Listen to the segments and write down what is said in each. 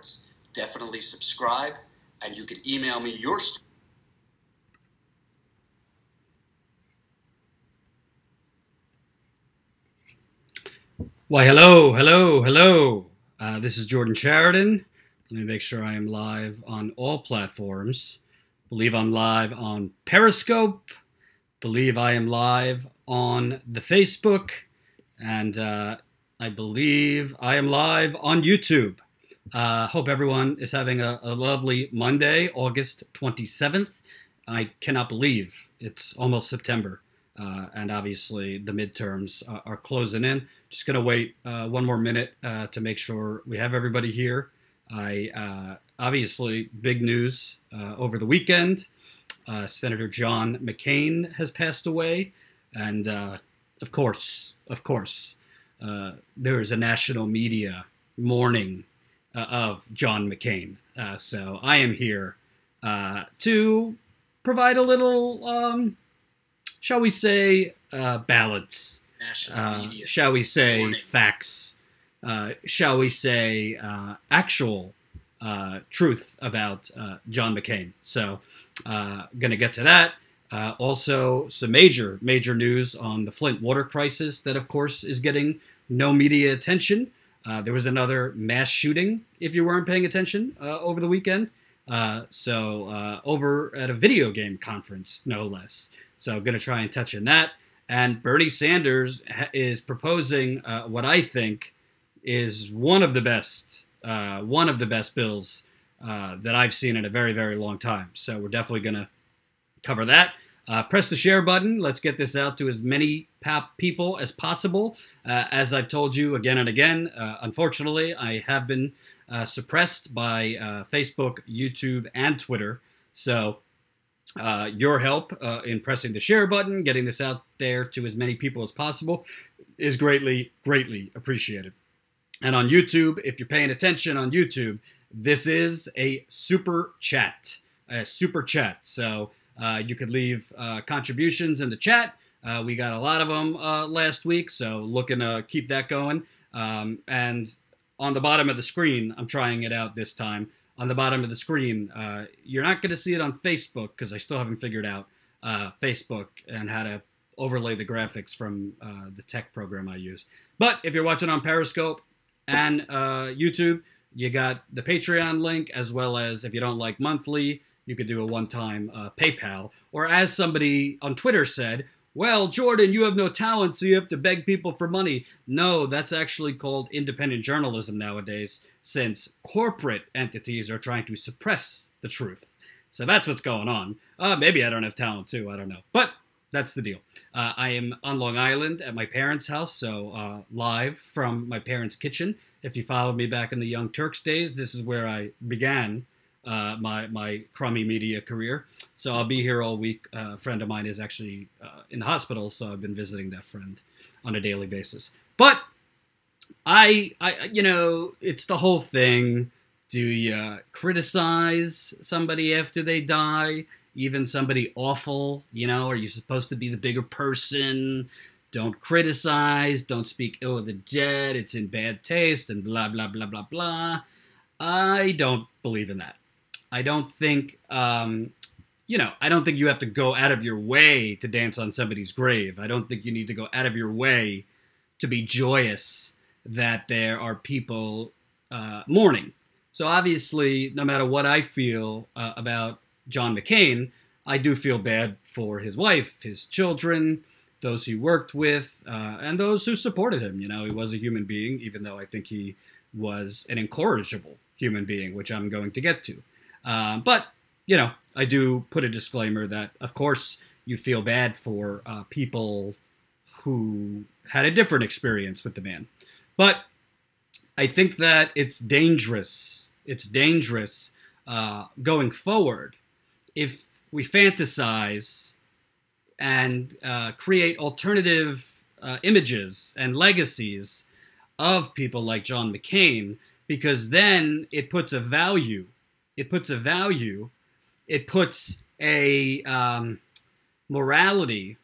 afterwards. Definitely subscribe, and you can email me your story. Why, hello, hello, hello. This is Jordan Sheridan. Let me make sure I am live on all platforms. Believe I'm live on Periscope. Believe I am live on the Facebook. And I believe I am live on YouTube. Hope everyone is having a lovely Monday, August 27th. I cannot believe it's almost September. And obviously the midterms are closing in. Just going to wait one more minute to make sure we have everybody here. Obviously, big news over the weekend. Senator John McCain has passed away. And of course, there is a national media mourning of John McCain. So I am here to provide a little, shall we say, balance. Shall we say morning. Facts, shall we say actual truth about John McCain. So going to get to that. Also, some major news on the Flint water crisis that, of course, is getting no media attention. There was another mass shooting, if you weren't paying attention, over the weekend. Over at a video game conference, no less. So going to try and touch on that. And Bernie Sanders is proposing what I think is one of the best bills that I've seen in a very, very long time. So we're definitely going to cover that. Press the share button. Let's get this out to as many people as possible. As I've told you again and again, unfortunately, I have been suppressed by Facebook, YouTube, and Twitter. So your help in pressing the share button, getting this out there to as many people as possible is greatly appreciated. And on YouTube, if you're paying attention on YouTube, this is a super chat. So you could leave contributions in the chat. We got a lot of them last week, so looking to keep that going. And on the bottom of the screen, I'm trying it out this time. On the bottom of the screen, you're not going to see it on Facebook because I still haven't figured out Facebook and how to overlay the graphics from the tech program I use. But if you're watching on Periscope and YouTube, you got the Patreon link, as well as if you don't like monthly, you could do a one-time PayPal. Or as somebody on Twitter said, well, Jordan, you have no talent, so you have to beg people for money. No, that's actually called independent journalism nowadays, since corporate entities are trying to suppress the truth. So that's what's going on. Maybe I don't have talent too, I don't know. But that's the deal. I am on Long Island at my parents' house, so live from my parents' kitchen. If you followed me back in the Young Turks days, this is where I began my crummy media career. So I'll be here all week. A friend of mine is actually in the hospital, so I've been visiting that friend on a daily basis. But I it's the whole thing. Do you criticize somebody after they die? Even somebody awful, are you supposed to be the bigger person? Don't criticize, don't speak ill of the dead, it's in bad taste, and blah, blah, blah, blah, blah. I don't believe in that. I don't think, I don't think you have to go out of your way to dance on somebody's grave. I don't think you need to go out of your way to be joyous that there are people mourning. So obviously, no matter what I feel about John McCain, I do feel bad for his wife, his children, those he worked with, and those who supported him. He was a human being, even though I think he was an incorrigible human being, which I'm going to get to. But, I do put a disclaimer that, of course, you feel bad for people who had a different experience with the man. But I think that it's dangerous. It's dangerous going forward if we fantasize and create alternative images and legacies of people like John McCain, because then it puts a value. It puts a morality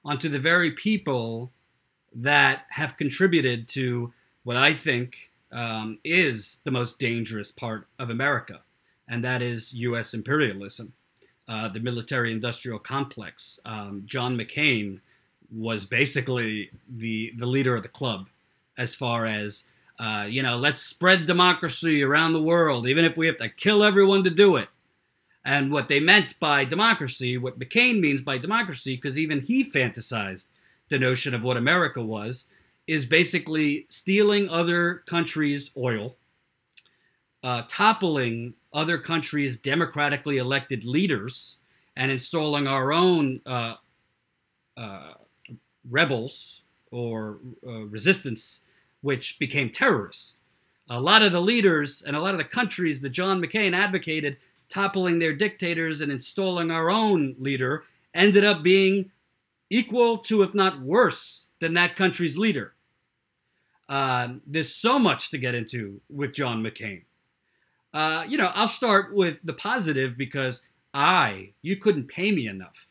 onto the very people that have contributed to what I think is the most dangerous part of America, and that is U.S. imperialism, the military-industrial complex. John McCain was basically the leader of the club as far as, let's spread democracy around the world, even if we have to kill everyone to do it. And what they meant by democracy, what McCain means by democracy, because even he fantasized the notion of what America was, is basically stealing other countries' oil, toppling other countries' democratically elected leaders, and installing our own rebels or resistance, which became terrorists. A lot of the leaders and a lot of the countries that John McCain advocated toppling their dictators and installing our own leader ended up being equal to, if not worse, than that country's leader. There's so much to get into with John McCain. I'll start with the positive because you couldn't pay me enough.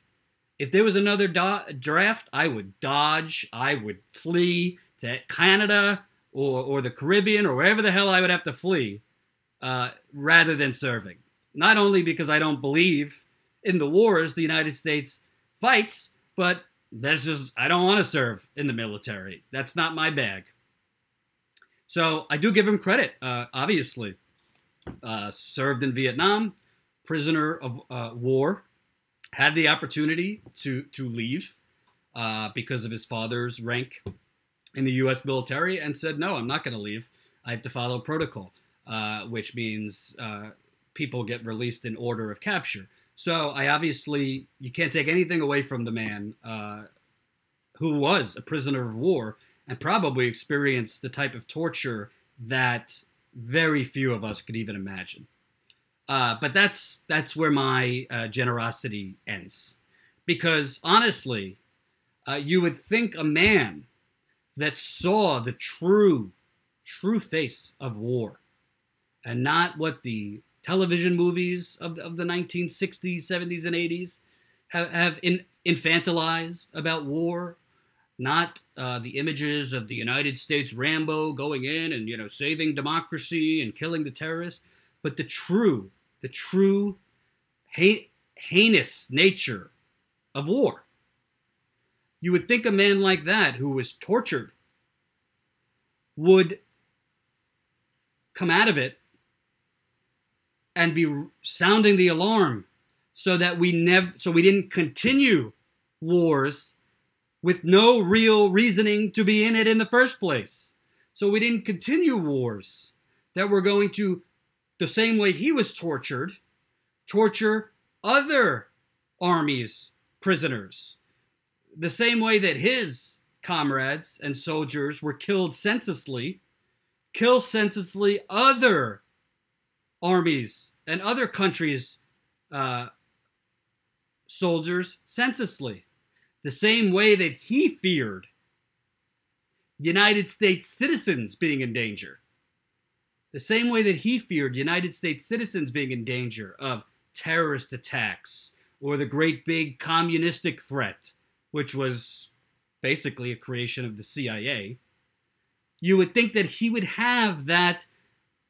If there was another draft, I would dodge, I would flee to Canada or the Caribbean or wherever the hell I would have to flee rather than serving. Not only because I don't believe in the wars the United States fights, but I don't want to serve in the military. That's not my bag. So I do give him credit, obviously. Served in Vietnam, prisoner of war, had the opportunity to leave because of his father's rank in the U.S. military and said, no, I'm not going to leave. I have to follow protocol, which means people get released in order of capture. So you can't take anything away from the man who was a prisoner of war and probably experienced the type of torture that very few of us could even imagine. But that's where my generosity ends. Because honestly, you would think a man that saw the true face of war and not what the television movies of the 1960s, 70s, and 80s have infantilized about war, not the images of the United States Rambo going in and, saving democracy and killing the terrorists, but the true heinous nature of war. You would think a man like that, who was tortured, would come out of it and be sounding the alarm so that we didn't continue wars with no real reasoning to be in it in the first place. So we didn't continue wars that were going to, the same way he was tortured, torture other armies' prisoners. The same way that his comrades and soldiers were killed senselessly, kill senselessly other armies and other countries' soldiers senselessly. The same way that he feared United States citizens being in danger. The same way that he feared United States citizens being in danger of terrorist attacks or the great big communistic threat, which was basically a creation of the CIA. You would think that he would have that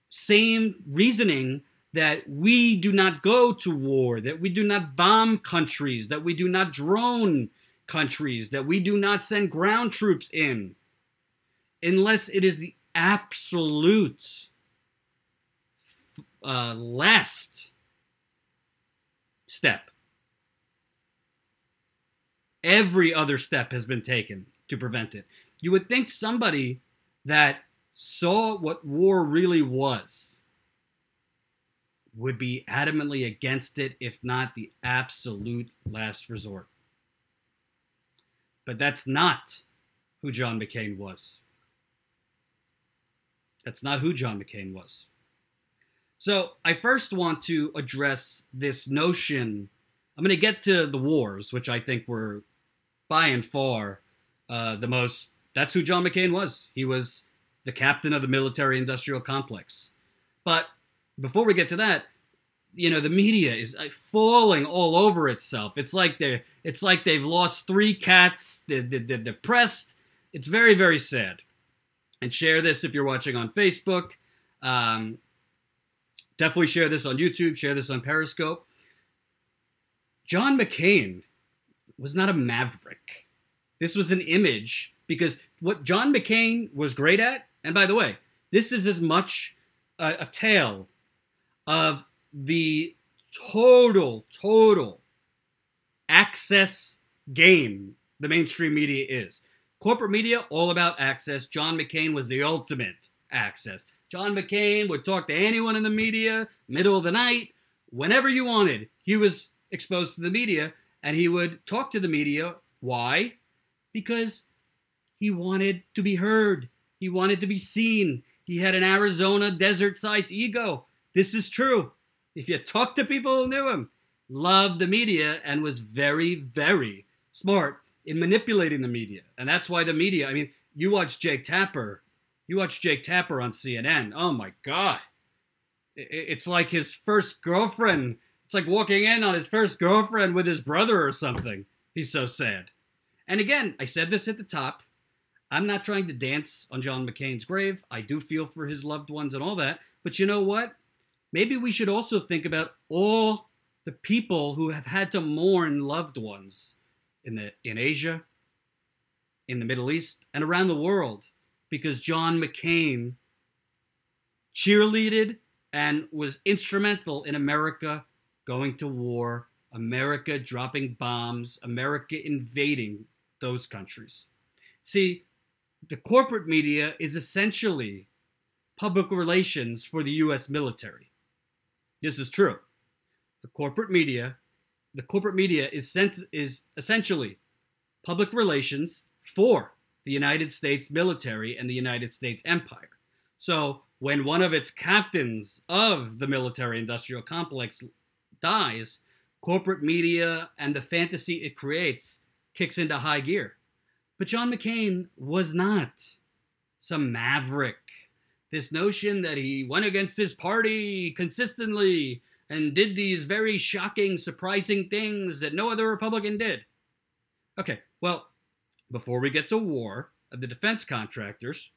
same reasoning, that we do not go to war, that we do not bomb countries, that we do not drone countries, that we do not send ground troops in, unless it is the absolute last step. Every other step has been taken to prevent it. You would think somebody that saw what war really was would be adamantly against it, if not the absolute last resort. But that's not who John McCain was. That's not who John McCain was. So I first want to address this notion. I'm going to get to the wars, which I think were by and far the most. That's who John McCain was. He was the captain of the military-industrial complex. But before we get to that, the media is falling all over itself. It's like they've lost 3 cats. They're depressed. It's very, very sad. And share this if you're watching on Facebook. Definitely share this on YouTube. Share this on Periscope. John McCain was not a maverick. This was an image, because what John McCain was great at, and by the way, this is as much a tale of the total access game the mainstream media is. Corporate media, all about access. John McCain was the ultimate access. John McCain would talk to anyone in the media, middle of the night, whenever you wanted. He was exposed to the media, and he would talk to the media. Why? Because he wanted to be heard. He wanted to be seen. He had an Arizona desert-sized ego. This is true. If you talk to people who knew him, loved the media, and was very, very smart in manipulating the media. And that's why the media, I mean, you watch Jake Tapper on CNN. Oh my God. It's like his first girlfriend. It's like walking in on his first girlfriend with his brother or something. He's so sad. And again, I said this at the top. I'm not trying to dance on John McCain's grave. I do feel for his loved ones and all that. But you know what? Maybe we should also think about all the people who have had to mourn loved ones in Asia, in the Middle East, and around the world, because John McCain cheerleaded and was instrumental in America going to war, America dropping bombs, America invading those countries. See, the corporate media is essentially public relations for the U.S. military. This is true. The corporate media is essentially public relations for the United States military and the United States empire. So when one of its captains of the military-industrial complex dies, corporate media and the fantasy it creates kicks into high gear. But John McCain was not some maverick. This notion that he went against his party consistently and did these very shocking, surprising things that no other Republican did. Okay, well, before we get to war of the defense contractors,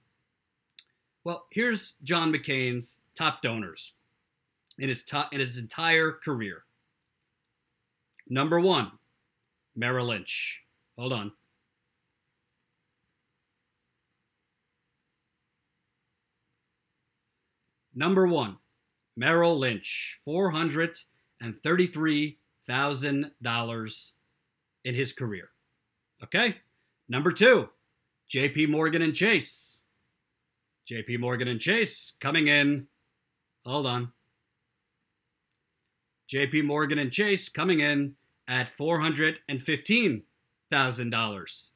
well, here's John McCain's top donors in his entire career. Number 1, Merrill Lynch. Hold on. Number 1, Merrill Lynch, $433,000 in his career. Okay? Number 2, JP Morgan and Chase. JP Morgan and Chase coming in. Hold on. JP Morgan and Chase coming in at $415,000.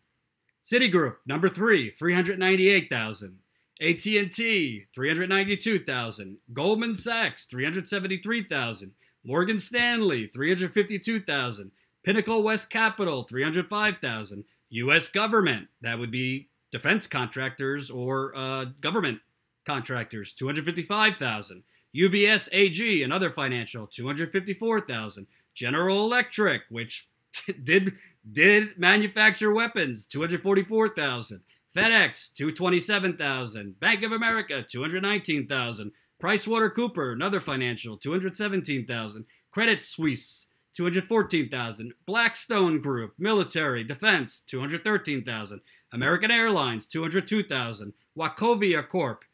Citigroup, number 3, $398,000. AT&T, $392,000. Goldman Sachs, $373,000. Morgan Stanley, $352,000. Pinnacle West Capital, $305,000. U.S. government, that would be defense contractors or government contractors, $255,000. UBS AG, another financial, $254,000. General Electric, which did manufacture weapons, $244,000. FedEx, $227,000. Bank of America, $219,000. PricewaterhouseCoopers, another financial, $217,000. Credit Suisse, $214,000. Blackstone Group, military, defense, $213,000. American Airlines, $202,000. Wachovia Corp,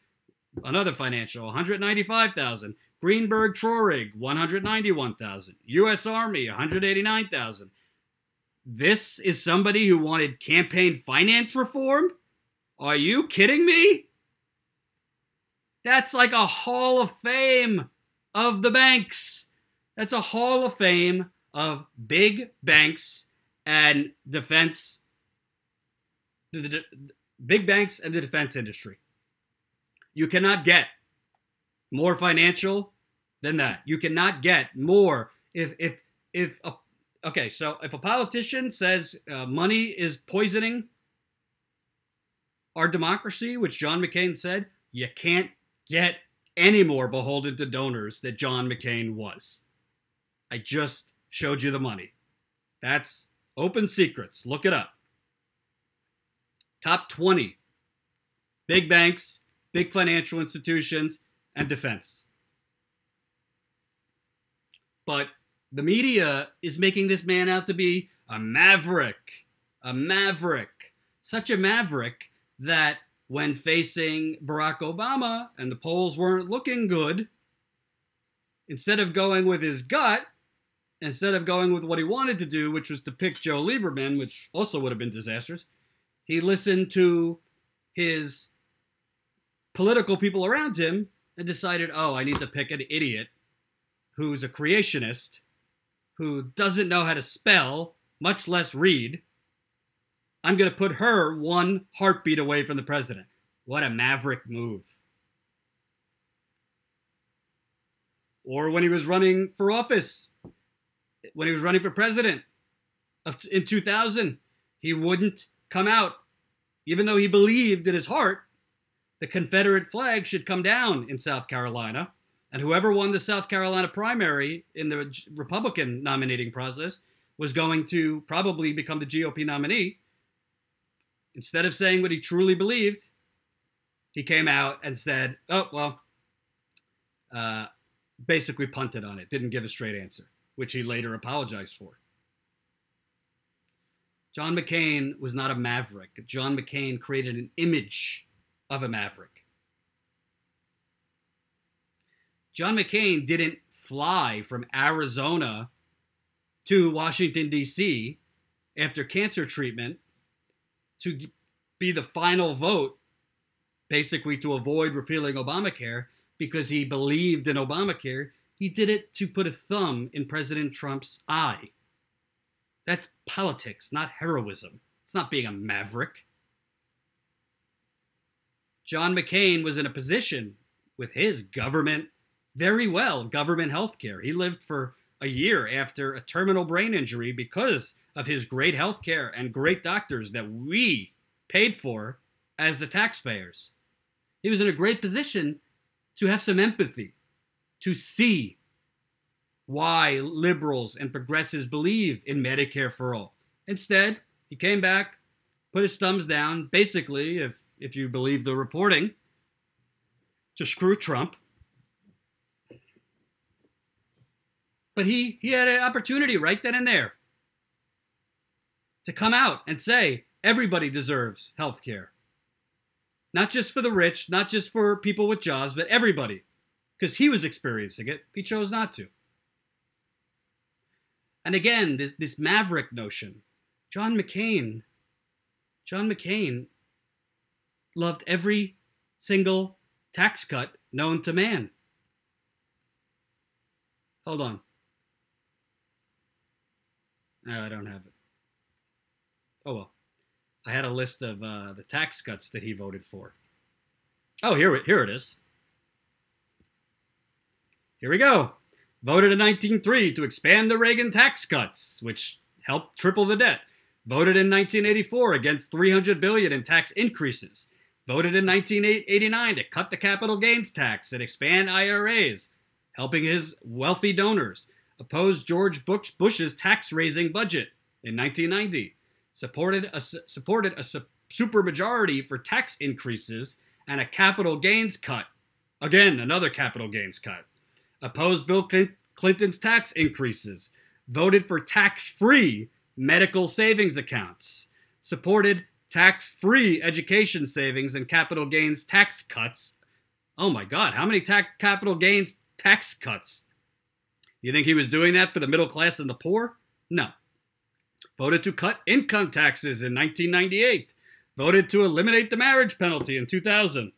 another financial, $195,000. Greenberg Traurig, $191,000. U.S. Army, $189,000. This is somebody who wanted campaign finance reform? Are you kidding me? That's like a Hall of Fame of the banks. That's a Hall of Fame of big banks and defense, big banks and the defense industry. You cannot get more financial than that. You cannot get more. Okay, so if a politician says money is poisoning our democracy, which John McCain said, you can't get any more beholden to donors that John McCain was. I just showed you the money. That's open secrets. Look it up. Top 20 big banks, big financial institutions, and defense. But the media is making this man out to be a maverick. A maverick. Such a maverick that when facing Barack Obama and the polls weren't looking good, instead of going with his gut, instead of going with what he wanted to do, which was to pick Joe Lieberman, which also would have been disastrous, he listened to his political people around him and decided, oh, I need to pick an idiot who's a creationist, who doesn't know how to spell, much less read. I'm going to put her one heartbeat away from the president. What a maverick move. Or when he was running for office, when he was running for president in 2000, he wouldn't come out, even though he believed in his heart the Confederate flag should come down in South Carolina. And whoever won the South Carolina primary in the Republican nominating process was going to probably become the GOP nominee. Instead of saying what he truly believed, he came out and said, oh, well, basically punted on it, didn't give a straight answer, which he later apologized for. John McCain was not a maverick. John McCain created an image of a maverick. John McCain didn't fly from Arizona to Washington, D.C. after cancer treatment to be the final vote, basically to avoid repealing Obamacare because he believed in Obamacare. He did it to put a thumb in President Trump's eye. That's politics, not heroism. It's not being a maverick. John McCain was in a position with his government, very well, government health care. He lived for a year after a terminal brain injury because of his great health care and great doctors that we paid for as the taxpayers. He was in a great position to have some empathy, to see why liberals and progressives believe in Medicare for all. Instead, he came back, put his thumbs down, basically, if you believe the reporting, to screw Trump. But he had an opportunity right then and there to come out and say everybody deserves health care. Not just for the rich, not just for people with jobs, but everybody. Because he was experiencing it. He chose not to. And again, this maverick notion. John McCain loved every single tax cut known to man. Hold on. No, I don't have it. Oh, well. I had a list of the tax cuts that he voted for. Oh, here it is. Here we go. Voted in 1903 to expand the Reagan tax cuts, which helped triple the debt. Voted in 1984 against $300 billion in tax increases. Voted in 1989 to cut the capital gains tax and expand IRAs, helping his wealthy donors. Opposed George Bush's tax-raising budget in 1990. Supported a supermajority for tax increases and a capital gains cut. Again, another capital gains cut. Opposed Bill Clinton's tax increases. Voted for tax-free medical savings accounts. Supported tax-free education savings and capital gains tax cuts. Oh my God, how many capital gains tax cuts? You think he was doing that for the middle class and the poor? No. Voted to cut income taxes in 1998. Voted to eliminate the marriage penalty in 2000.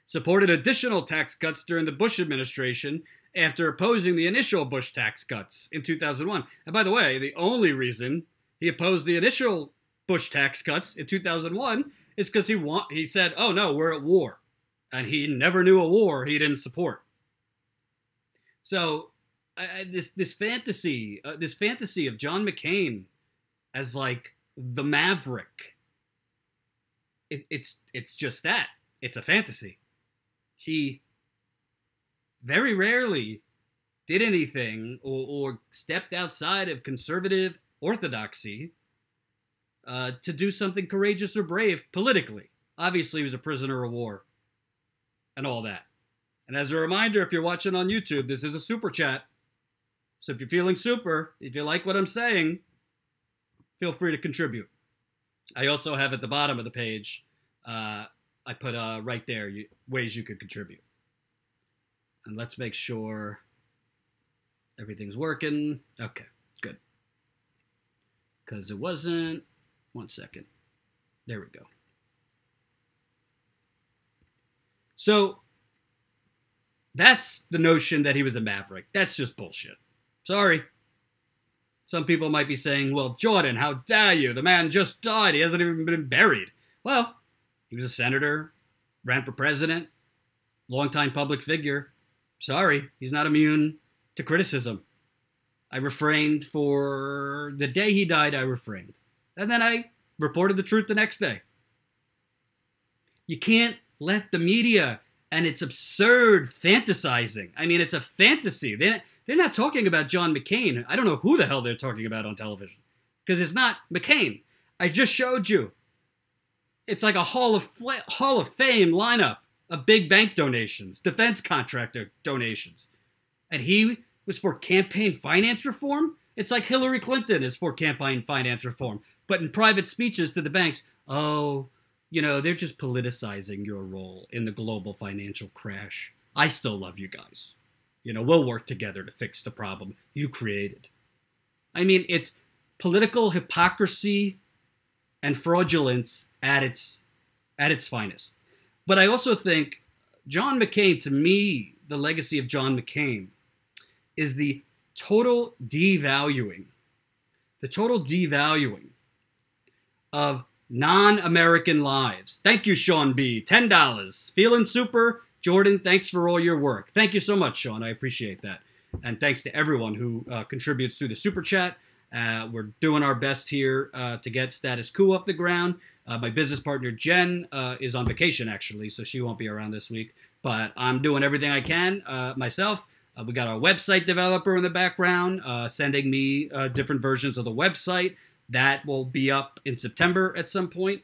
Supported additional tax cuts during the Bush administration after opposing the initial Bush tax cuts in 2001. And by the way, the only reason he opposed the initial Bush tax cuts in 2001 is because he said, oh no, we're at war. And he never knew a war he didn't support. So this fantasy of John McCain as like the maverick, it's just that. It's a fantasy. He very rarely did anything or stepped outside of conservative orthodoxy to do something courageous or brave politically. Obviously, he was a prisoner of war and all that. And as a reminder, if you're watching on YouTube, this is a super chat. So if you're feeling super, if you like what I'm saying, feel free to contribute. I also have at the bottom of the page, I put right there ways you could contribute. And let's make sure everything's working. Okay, good. Because it wasn't. 1 second. There we go. So that's the notion that he was a maverick. That's just bullshit. Sorry. Some people might be saying, well, Jordan, how dare you? The man just died. He hasn't even been buried. Well, he was a senator, ran for president, longtime public figure. Sorry, he's not immune to criticism. I refrained for the day he died, I refrained. And then I reported the truth the next day. You can't let the media and its absurd fantasizing. I mean, it's a fantasy. They're not talking about John McCain. I don't know who the hell they're talking about on television. Because it's not McCain. I just showed you. It's like a Hall of Fame lineup of big bank donations, defense contractor donations. And he was for campaign finance reform? It's like Hillary Clinton is for campaign finance reform. But in private speeches to the banks, oh, you know, they're just politicizing your role in the global financial crash. I still love you guys. You know, we'll work together to fix the problem you created. I mean, it's political hypocrisy and fraudulence at its finest. But I also think John McCain, to me, the legacy of John McCain is the total devaluing of non-American lives. Thank you, Sean B. $10. Feeling super? Jordan, thanks for all your work. Thank you so much, Sean. I appreciate that. And thanks to everyone who contributes through the super chat. We're doing our best here to get Status Quo off the ground. My business partner, Jen, is on vacation, actually, so she won't be around this week. But I'm doing everything I can myself. We got our website developer in the background sending me different versions of the website. That will be up in September at some point.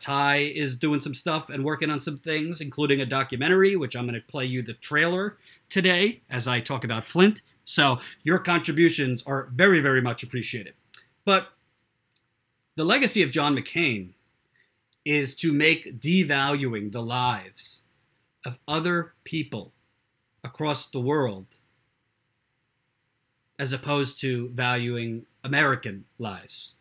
Ty is doing some stuff and working on some things, including a documentary, which I'm going to play you the trailer today as I talk about Flint. So your contributions are very, very much appreciated. But the legacy of John McCain is to make devaluing the lives of other people across the world as opposed to valuing American lives.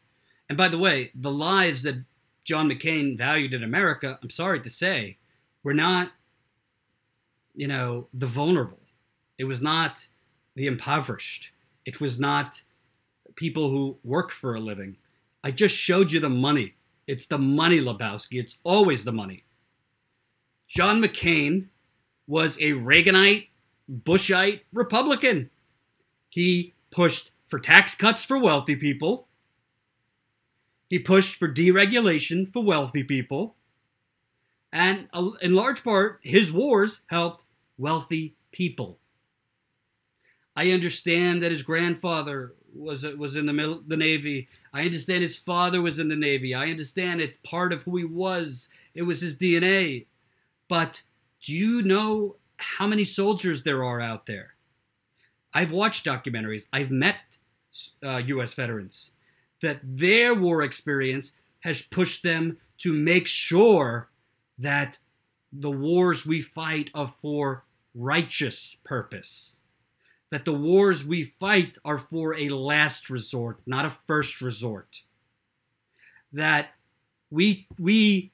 And by the way, the lives that John McCain valued in America, I'm sorry to say, were not, you know, the vulnerable. It was not the impoverished. It was not people who work for a living. I just showed you the money. It's the money, Lebowski. It's always the money. John McCain was a Reaganite, Bushite Republican. He pushed for tax cuts for wealthy people. He pushed for deregulation for wealthy people. And in large part, his wars helped wealthy people. I understand that his grandfather was in the Navy. I understand his father was in the Navy. I understand it's part of who he was. It was his DNA. But do you know how many soldiers there are out there? I've watched documentaries. I've met U.S. veterans. That their war experience has pushed them to make sure that the wars we fight are for righteous purpose. That the wars we fight are for a last resort, not a first resort. That we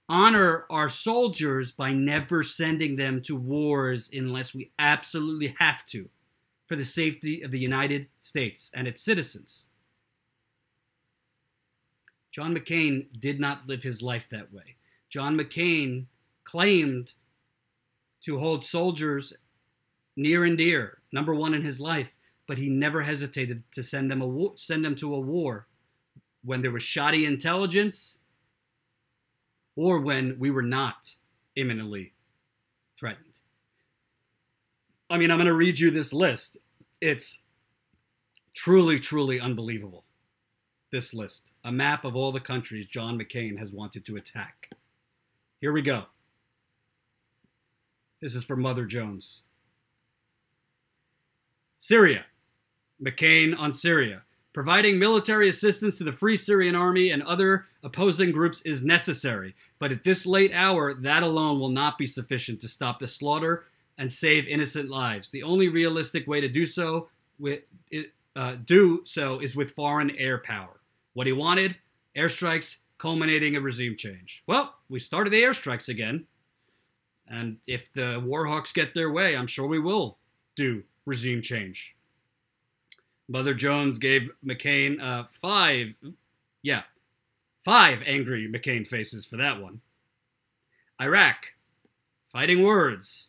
honor our soldiers by never sending them to wars unless we absolutely have to for the safety of the United States and its citizens. John McCain did not live his life that way. John McCain claimed to hold soldiers near and dear, number one in his life, but he never hesitated to send them to a war when there was shoddy intelligence or when we were not imminently threatened. I mean, I'm going to read you this list. It's truly, truly unbelievable. This list, a map of all the countries John McCain has wanted to attack. Here we go. This is from Mother Jones. Syria. McCain on Syria. Providing military assistance to the Free Syrian Army and other opposing groups is necessary, but at this late hour, that alone will not be sufficient to stop the slaughter and save innocent lives. The only realistic way to do so is with foreign air power. What he wanted, airstrikes culminating in regime change. Well, we started the airstrikes again, and if the Warhawks get their way, I'm sure we will do regime change. Mother Jones gave McCain five angry McCain faces for that one. Iraq. Fighting words.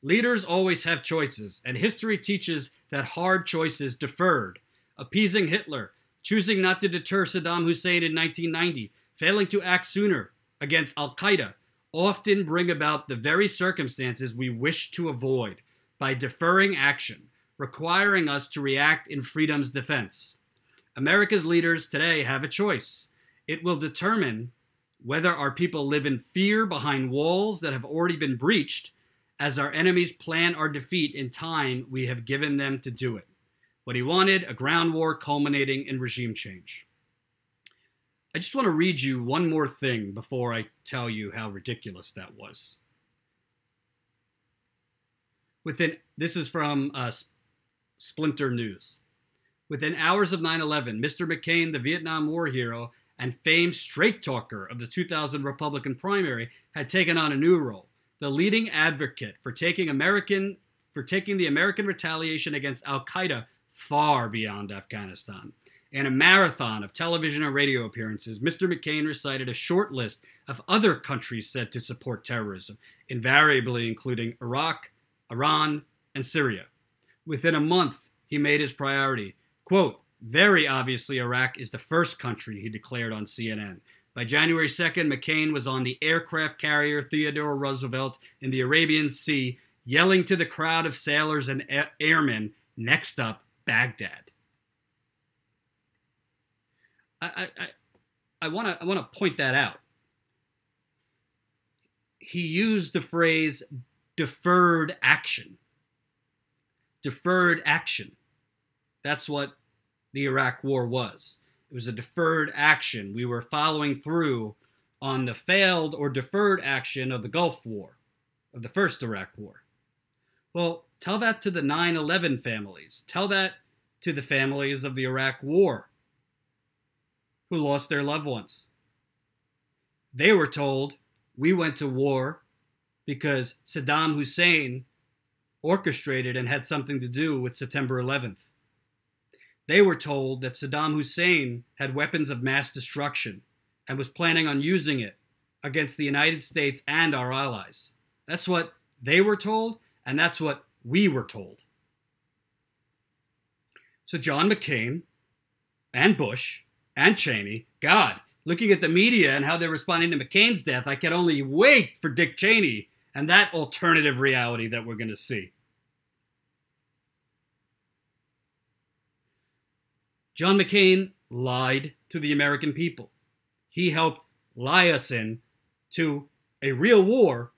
Leaders always have choices, and history teaches that hard choices deferred. Appeasing Hitler, choosing not to deter Saddam Hussein in 1990, failing to act sooner against al-Qaeda, often bring about the very circumstances we wish to avoid by deferring action, requiring us to react in freedom's defense. America's leaders today have a choice. It will determine whether our people live in fear behind walls that have already been breached as our enemies plan our defeat in time we have given them to do it. What he wanted, a ground war culminating in regime change. I just want to read you one more thing before I tell you how ridiculous that was. This is from Splinter News. Within hours of 9/11, Mr. McCain, the Vietnam War hero and famed straight talker of the 2000 Republican primary, had taken on a new role, the leading advocate for taking the American retaliation against al-Qaeda far beyond Afghanistan. In a marathon of television and radio appearances, Mr. McCain recited a short list of other countries said to support terrorism, invariably including Iraq, Iran, and Syria. Within a month, he made his priority. Quote, very obviously Iraq is the first country, he declared on CNN. By January 2nd, McCain was on the aircraft carrier Theodore Roosevelt in the Arabian Sea, yelling to the crowd of sailors and airmen, next up, Baghdad. I want to point that out. He used the phrase deferred action. Deferred action. That's what the Iraq War was. It was a deferred action. We were following through on the failed or deferred action of the Gulf War, of the first Iraq War. Well, tell that to the 9/11 families. Tell that to the families of the Iraq War who lost their loved ones. They were told, we went to war because Saddam Hussein orchestrated and had something to do with September 11th. They were told that Saddam Hussein had weapons of mass destruction and was planning on using it against the United States and our allies. That's what they were told, and that's what we were told. So John McCain and Bush and Cheney, God, looking at the media and how they're responding to McCain's death, I can only wait for Dick Cheney and that alternative reality that we're going to see. John McCain lied to the American people. He helped lie us in to a real war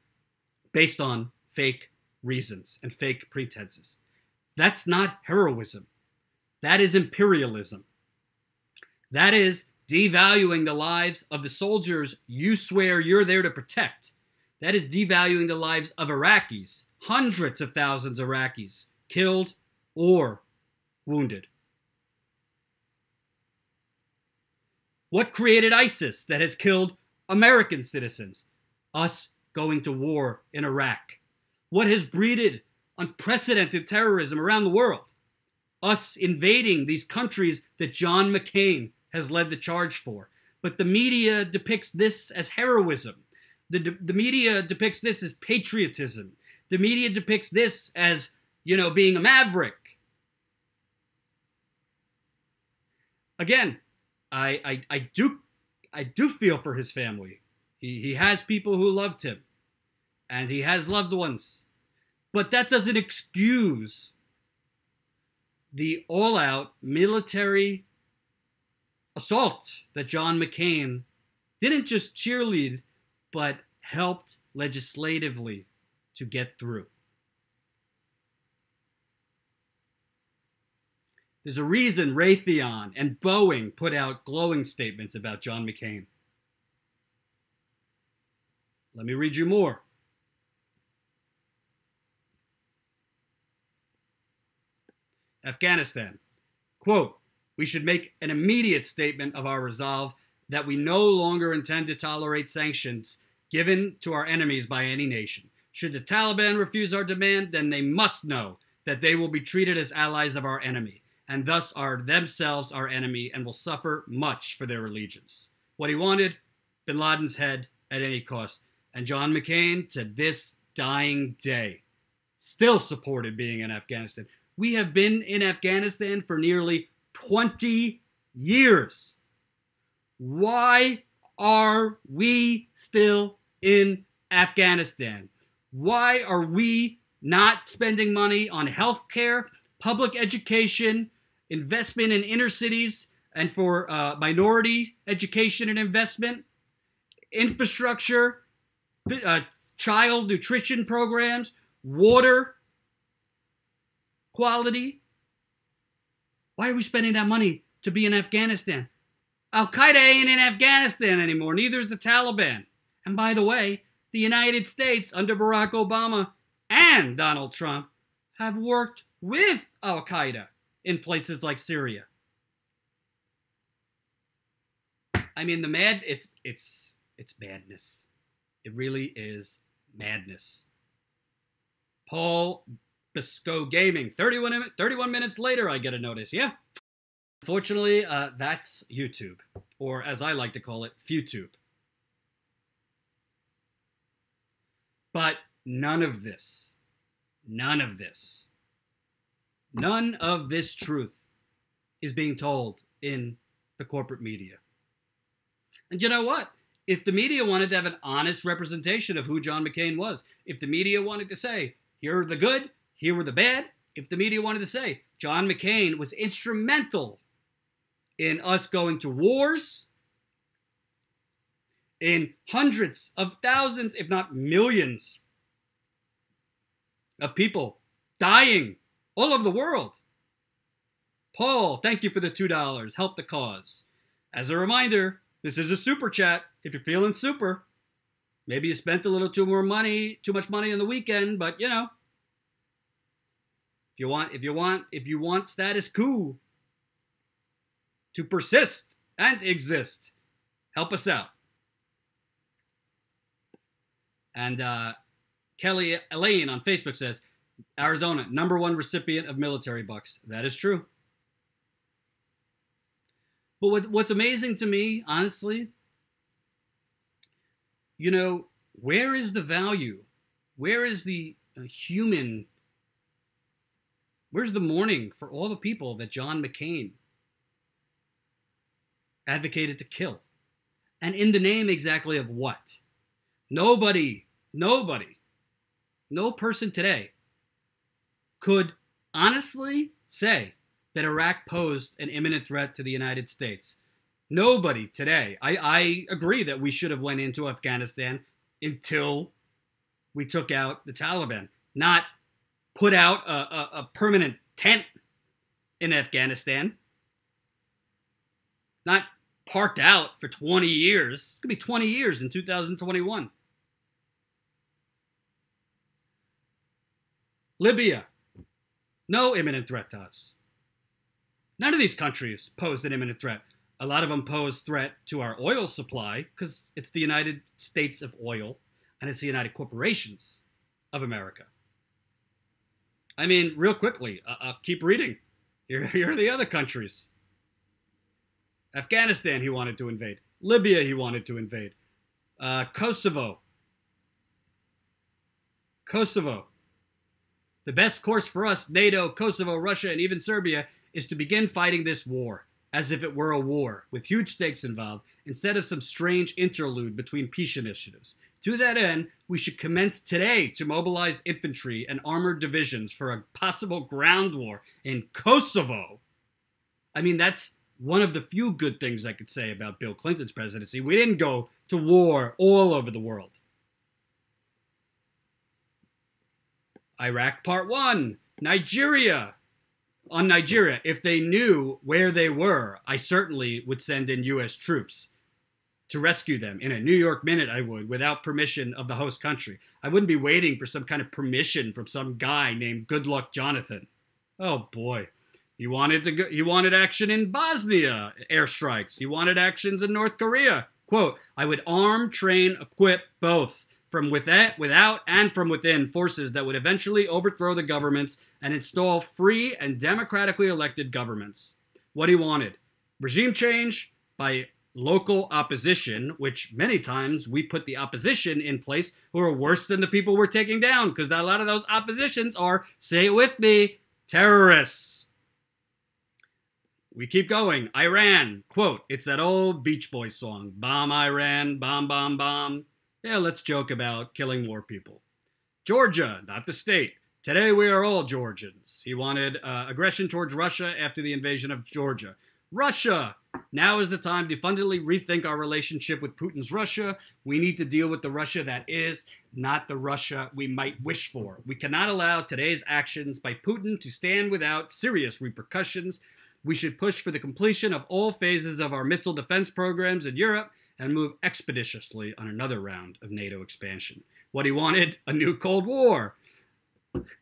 based on fake reasons and fake pretenses. That's not heroism. That is imperialism. That is devaluing the lives of the soldiers you swear you're there to protect. That is devaluing the lives of Iraqis, hundreds of thousands of Iraqis, killed or wounded. What created ISIS that has killed American citizens? Us going to war in Iraq. What has breeded unprecedented terrorism around the world? Us invading these countries that John McCain has led the charge for. But the media depicts this as heroism. The media depicts this as patriotism. The media depicts this as, being a maverick. Again, I do feel for his family. He has people who loved him, and he has loved ones. But that doesn't excuse the all-out military assault that John McCain didn't just cheerlead, but helped legislatively to get through. There's a reason Raytheon and Boeing put out glowing statements about John McCain. Let me read you more. Afghanistan. Quote, we should make an immediate statement of our resolve that we no longer intend to tolerate sanctions given to our enemies by any nation. Should the Taliban refuse our demand, then they must know that they will be treated as allies of our enemy, and thus are themselves our enemy and will suffer much for their allegiance. What he wanted, bin Laden's head at any cost. And John McCain, to this dying day, still supported being in Afghanistan. We have been in Afghanistan for nearly 20 years. Why are we still in Afghanistan? Why are we not spending money on health care, public education, investment in inner cities, and for minority education and investment, infrastructure, child nutrition programs, water quality? Why are we spending that money to be in Afghanistan? Al-Qaeda ain't in Afghanistan anymore. Neither is the Taliban. And by the way, the United States under Barack Obama and Donald Trump have worked with Al-Qaeda in places like Syria. I mean, it's madness. It really is madness. Paul Bisco Gaming, 31 minutes later, I get a notice. Yeah. Fortunately, that's YouTube, or as I like to call it, FuTube. But none of this truth is being told in the corporate media. And you know what? If the media wanted to have an honest representation of who John McCain was, if the media wanted to say, here are the good, here were the bad, if the media wanted to say, John McCain was instrumental in us going to wars, in hundreds of thousands, if not millions, of people dying all over the world. Paul, thank you for the $2. Help the cause. As a reminder, this is a super chat. If you're feeling super, maybe you spent a little too much money on the weekend, but you know, if you want status quo to persist and exist, help us out. And Kelly Elaine on Facebook says, Arizona, #1 recipient of military bucks. That is true. But what's amazing to me, honestly, you know, where is the value? Where is the human? Where's the mourning for all the people that John McCain advocated to kill? And in the name exactly of what? Nobody, no person today could honestly say that Iraq posed an imminent threat to the United States. Nobody today. I agree that we should have went into Afghanistan until we took out the Taliban, not put out a permanent tent in Afghanistan, not parked out for 20 years. It's going to be 20 years in 2021. Libya, no imminent threat to us. None of these countries posed an imminent threat. A lot of them pose threat to our oil supply because it's the United States of oil and it's the United Corporations of America. I mean, real quickly, I'll keep reading. Here are the other countries. Afghanistan, he wanted to invade. Libya, he wanted to invade. Kosovo. The best course for us, NATO, Kosovo, Russia, and even Serbia, is to begin fighting this war as if it were a war, with huge stakes involved, instead of some strange interlude between peace initiatives. To that end, we should commence today to mobilize infantry and armored divisions for a possible ground war in Kosovo. I mean, that's one of the few good things I could say about Bill Clinton's presidency. We didn't go to war all over the world. Iraq Part 1, Nigeria. On Nigeria, if they knew where they were, I certainly would send in U.S. troops to rescue them. In a New York minute, I would, without permission of the host country. I wouldn't be waiting for some kind of permission from some guy named Good Luck Jonathan. Oh, boy. He wanted action in Bosnia, airstrikes. He wanted actions in North Korea. Quote, I would arm, train, equip both from without and from within forces that would eventually overthrow the governments and install free and democratically elected governments. What he wanted, regime change by local opposition, which many times we put the opposition in place who are worse than the people we're taking down, because a lot of those oppositions are, say it with me, terrorists. We keep going. Iran, quote, it's that old Beach Boys song, bomb Iran, bomb, bomb, bomb. Yeah, let's joke about killing more people. Georgia, not the state. Today we are all Georgians. He wanted aggression towards Russia after the invasion of Georgia. Russia, now is the time to fundamentally rethink our relationship with Putin's Russia. We need to deal with the Russia that is, not the Russia we might wish for. We cannot allow today's actions by Putin to stand without serious repercussions. We should push for the completion of all phases of our missile defense programs in Europe and move expeditiously on another round of NATO expansion. What he wanted, a new Cold War.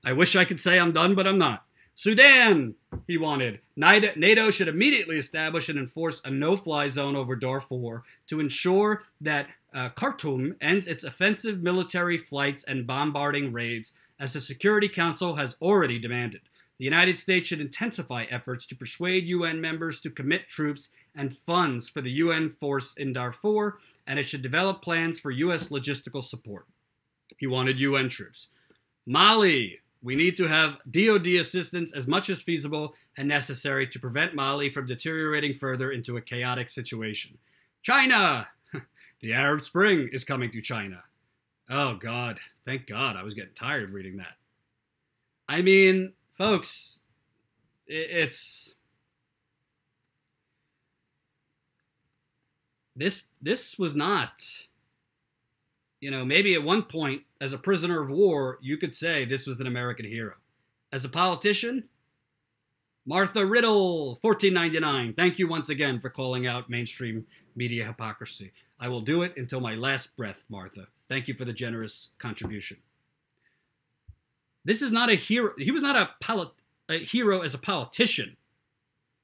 I wish I could say I'm done, but I'm not. Sudan, he wanted. NATO should immediately establish and enforce a no-fly zone over Darfur to ensure that Khartoum ends its offensive military flights and bombarding raids, as the Security Council has already demanded. The United States should intensify efforts to persuade UN members to commit troops and funds for the UN force in Darfur, and it should develop plans for U.S. logistical support. He wanted UN troops. Mali, we need to have DoD assistance as much as feasible and necessary to prevent Mali from deteriorating further into a chaotic situation. China, the Arab Spring is coming to China. Oh, God, thank God, I was getting tired of reading that. I mean, folks, this was not, maybe at one point as a prisoner of war, you could say this was an American hero. As a politician, Martha Riddle, $14.99. Thank you once again for calling out mainstream media hypocrisy. I will do it until my last breath, Martha. Thank you for the generous contribution. This is not a hero. He was not a hero as a politician.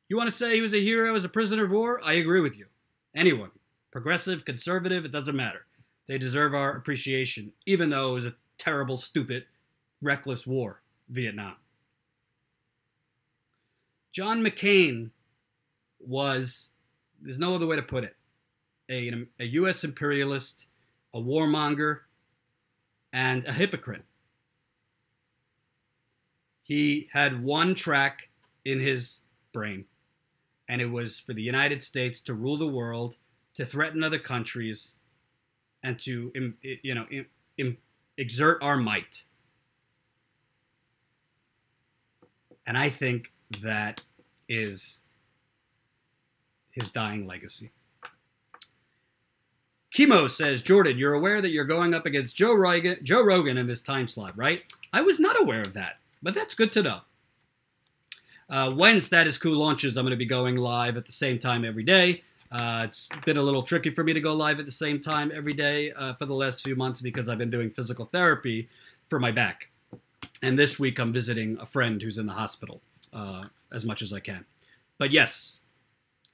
You want to say he was a hero as a prisoner of war? I agree with you. Anyone, progressive, conservative, it doesn't matter. They deserve our appreciation, even though it was a terrible, stupid, reckless war, Vietnam. John McCain was, there's no other way to put it, a U.S. imperialist, a warmonger, and a hypocrite. He had one track in his brain, and it was for the United States to rule the world, to threaten other countries, and to exert our might. And I think that is his dying legacy. Chemo says, Jordan, you're aware that you're going up against Joe Rogan in this time slot, right? I was not aware of that, but that's good to know. When Status Quo launches, I'm going to be going live at the same time every day. It's been a little tricky for me to go live at the same time every day for the last few months because I've been doing physical therapy for my back. And this week I'm visiting a friend who's in the hospital as much as I can. But yes,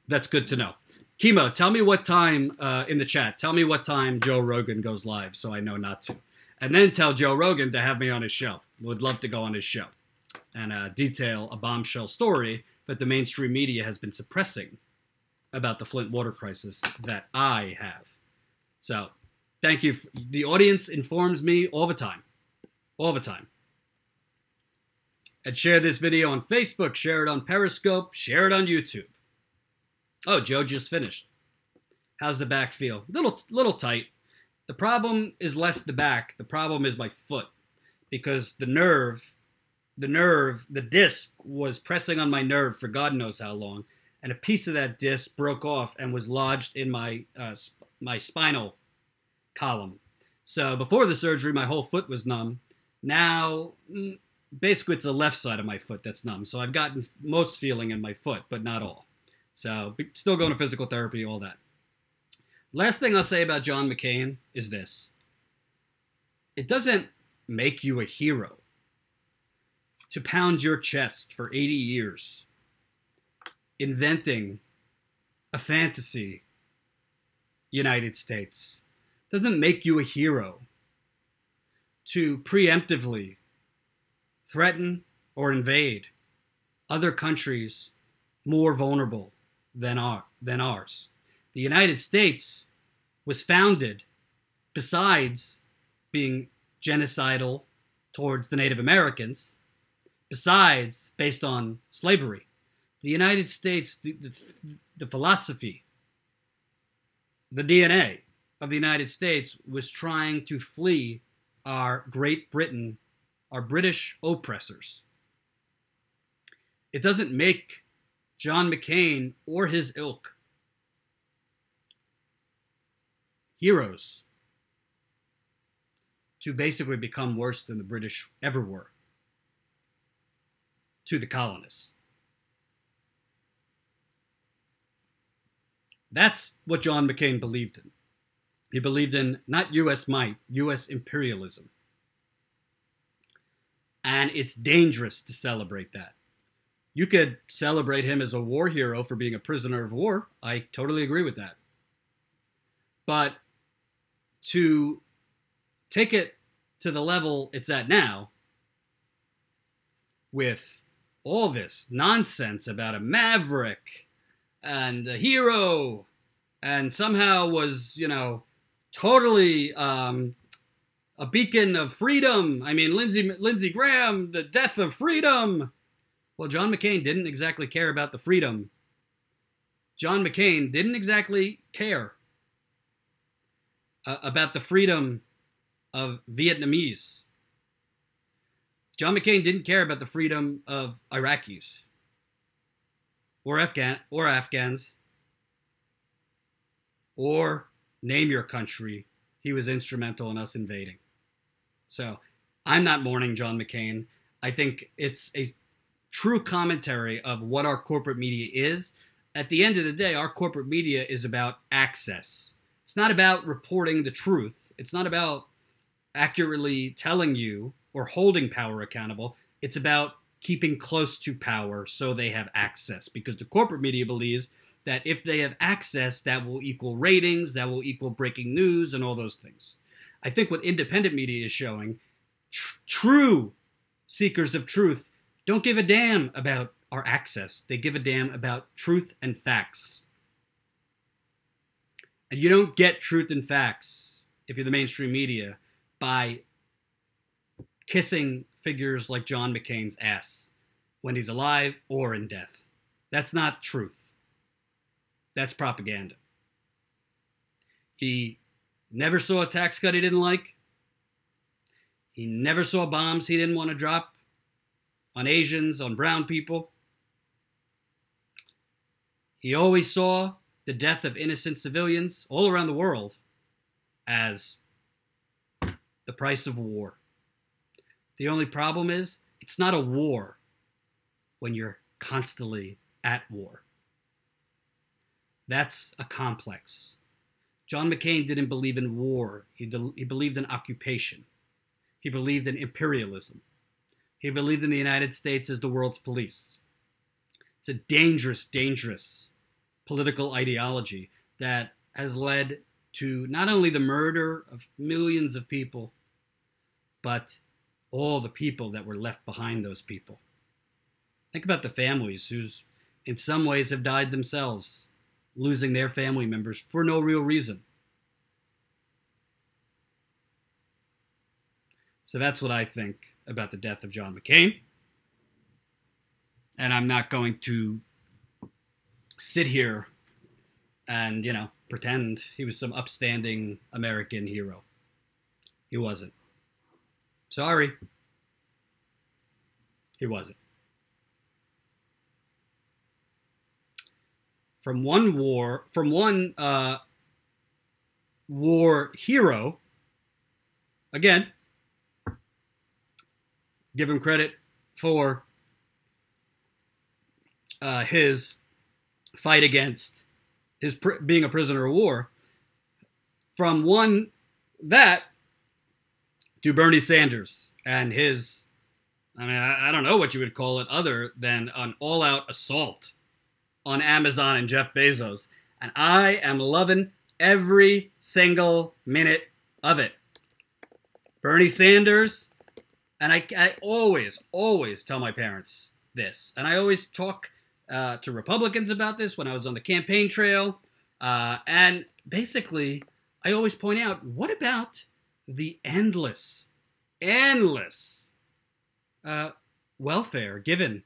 that's good to know. Chemo, tell me what time in the chat. Tell me what time Joe Rogan goes live so I know not to. And then tell Joe Rogan to have me on his show. Would love to go on his show and detail a bombshell story that the mainstream media has been suppressing about the Flint water crisis that I have. So, thank you. The audience informs me all the time. All the time. And share this video on Facebook, share it on Periscope, share it on YouTube. Oh, Joe just finished. How's the back feel? Little tight. The problem is less the back. The problem is my foot. Because the disc was pressing on my nerve for God knows how long. And a piece of that disc broke off and was lodged in my spinal column. So before the surgery, my whole foot was numb. Now, basically, it's the left side of my foot that's numb. So I've gotten most feeling in my foot, but not all. So still going to physical therapy, all that. Last thing I'll say about John McCain is this. It doesn't make you a hero to pound your chest for 80 years inventing a fantasy United States. It doesn't make you a hero to preemptively threaten or invade other countries more vulnerable than ours. The United States was founded, besides being genocidal towards the Native Americans, besides based on slavery. The United States, the philosophy, the DNA of the United States was trying to flee our Great Britain, our British oppressors. It doesn't make John McCain or his ilk heroes to basically become worse than the British ever were to the colonists. That's what John McCain believed in. He believed in not U.S. might, U.S. imperialism. And it's dangerous to celebrate that. You could celebrate him as a war hero for being a prisoner of war. I totally agree with that. But to take it to the level it's at now, with all this nonsense about a maverick and a hero, and somehow was, totally a beacon of freedom. I mean, Lindsey Graham, the death of freedom. Well, John McCain didn't exactly care about the freedom. John McCain didn't exactly care about the freedom of Vietnamese. John McCain didn't care about the freedom of Iraqis or Afghans or name your country. He was instrumental in us invading. So I'm not mourning John McCain. I think it's a true commentary of what our corporate media is. At the end of the day, our corporate media is about access. It's not about reporting the truth. It's not about accurately telling you or holding power accountable. It's about keeping close to power so they have access. Because the corporate media believes that if they have access, that will equal ratings, that will equal breaking news, and all those things. I think what independent media is showing, true seekers of truth don't give a damn about our access. They give a damn about truth and facts. And you don't get truth and facts, if you're the mainstream media, by kissing figures like John McCain's ass when he's alive or in death. That's not truth. That's propaganda. He never saw a tax cut he didn't like. He never saw bombs he didn't want to drop on Asians, on brown people. He always saw the death of innocent civilians all around the world as the price of war. The only problem is, it's not a war when you're constantly at war. That's a complex. John McCain didn't believe in war. He believed in occupation. He believed in imperialism. He believed in the United States as the world's police. It's a dangerous, dangerous political ideology that has led to not only the murder of millions of people, but all the people that were left behind those people. Think about the families who's in some ways have died themselves, losing their family members for no real reason. So that's what I think about the death of John McCain. And I'm not going to sit here and, pretend he was some upstanding American hero. He wasn't. Sorry. He wasn't. From one war hero, again, give him credit for his fight against his being a prisoner of war. From that to Bernie Sanders and his, I don't know what you would call it other than an all-out assault on Amazon and Jeff Bezos. And I am loving every single minute of it. Bernie Sanders, and I always tell my parents this, and I always talk to Republicans about this when I was on the campaign trail, and basically, I always point out, what about the endless welfare given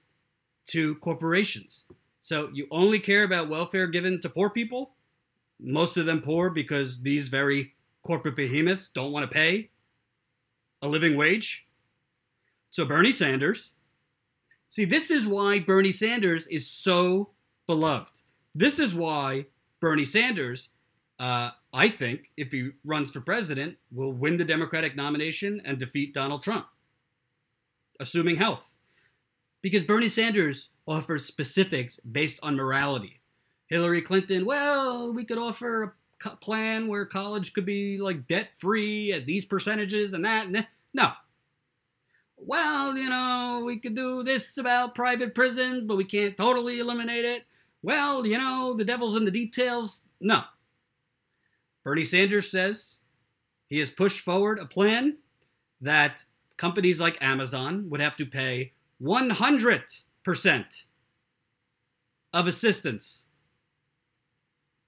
to corporations? So you only care about welfare given to poor people, most of them poor because these very corporate behemoths don't want to pay a living wage. So Bernie Sanders, see, this is why Bernie Sanders is so beloved. This is why Bernie Sanders, I think, if he runs for president, will win the Democratic nomination and defeat Donald Trump, assuming health. Because Bernie Sanders offers specifics based on morality. Hillary Clinton, well, we could offer a plan where college could be like debt-free at these percentages and that. No. Well, you know, we could do this about private prisons, but we can't totally eliminate it. Well, you know, the devil's in the details. No. Bernie Sanders says he has pushed forward a plan that companies like Amazon would have to pay 100% of assistance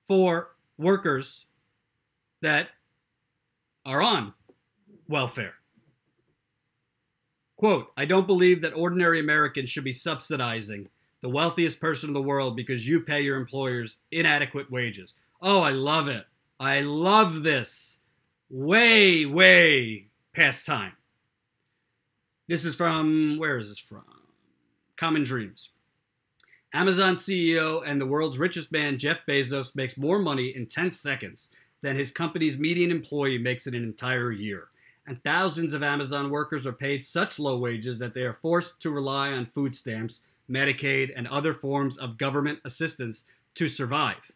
for workers that are on welfare. Quote, I don't believe that ordinary Americans should be subsidizing the wealthiest person in the world because you pay your employers inadequate wages. Oh, I love it. I love this. Way past time. This is from, where is this from? Common Dreams. Amazon CEO and the world's richest man, Jeff Bezos, makes more money in 10 seconds than his company's median employee makes in an entire year. And thousands of Amazon workers are paid such low wages that they are forced to rely on food stamps, Medicaid, and other forms of government assistance to survive.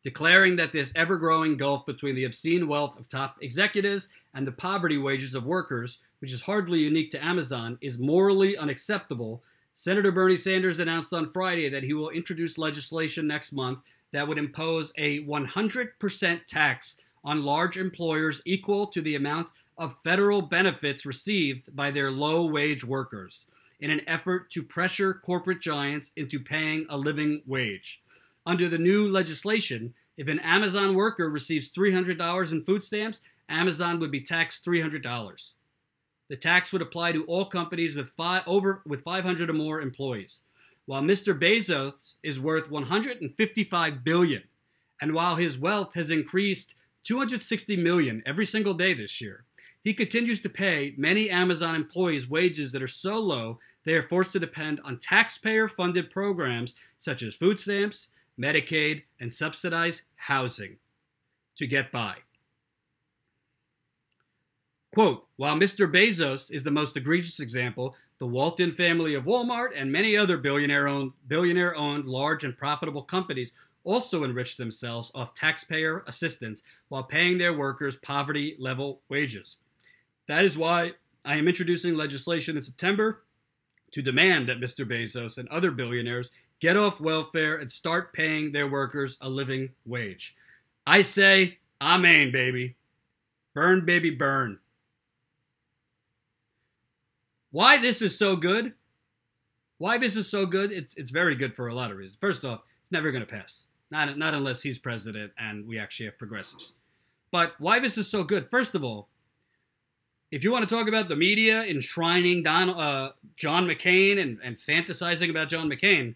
Declaring that this ever-growing gulf between the obscene wealth of top executives and the poverty wages of workers, which is hardly unique to Amazon, is morally unacceptable, Senator Bernie Sanders announced on Friday that he will introduce legislation next month that would impose a 100% tax on large employers equal to the amount of federal benefits received by their low-wage workers in an effort to pressure corporate giants into paying a living wage. Under the new legislation, if an Amazon worker receives $300 in food stamps, Amazon would be taxed $300. The tax would apply to all companies with 500 or more employees. While Mr. Bezos is worth $155 billion, and while his wealth has increased $260 million every single day this year, he continues to pay many Amazon employees wages that are so low they are forced to depend on taxpayer-funded programs such as food stamps, Medicaid, and subsidized housing to get by. Quote, while Mr. Bezos is the most egregious example, the Walton family of Walmart and many other billionaire-owned large and profitable companies also enrich themselves off taxpayer assistance while paying their workers poverty-level wages. That is why I am introducing legislation in September to demand that Mr. Bezos and other billionaires get off welfare and start paying their workers a living wage. I say, amen, baby. Burn, baby, burn. Why this is so good? Why this is so good? It's very good for a lot of reasons. First off, it's never going to pass. Not unless he's president and we actually have progressives. But why this is so good? First of all, if you want to talk about the media enshrining John McCain and fantasizing about John McCain,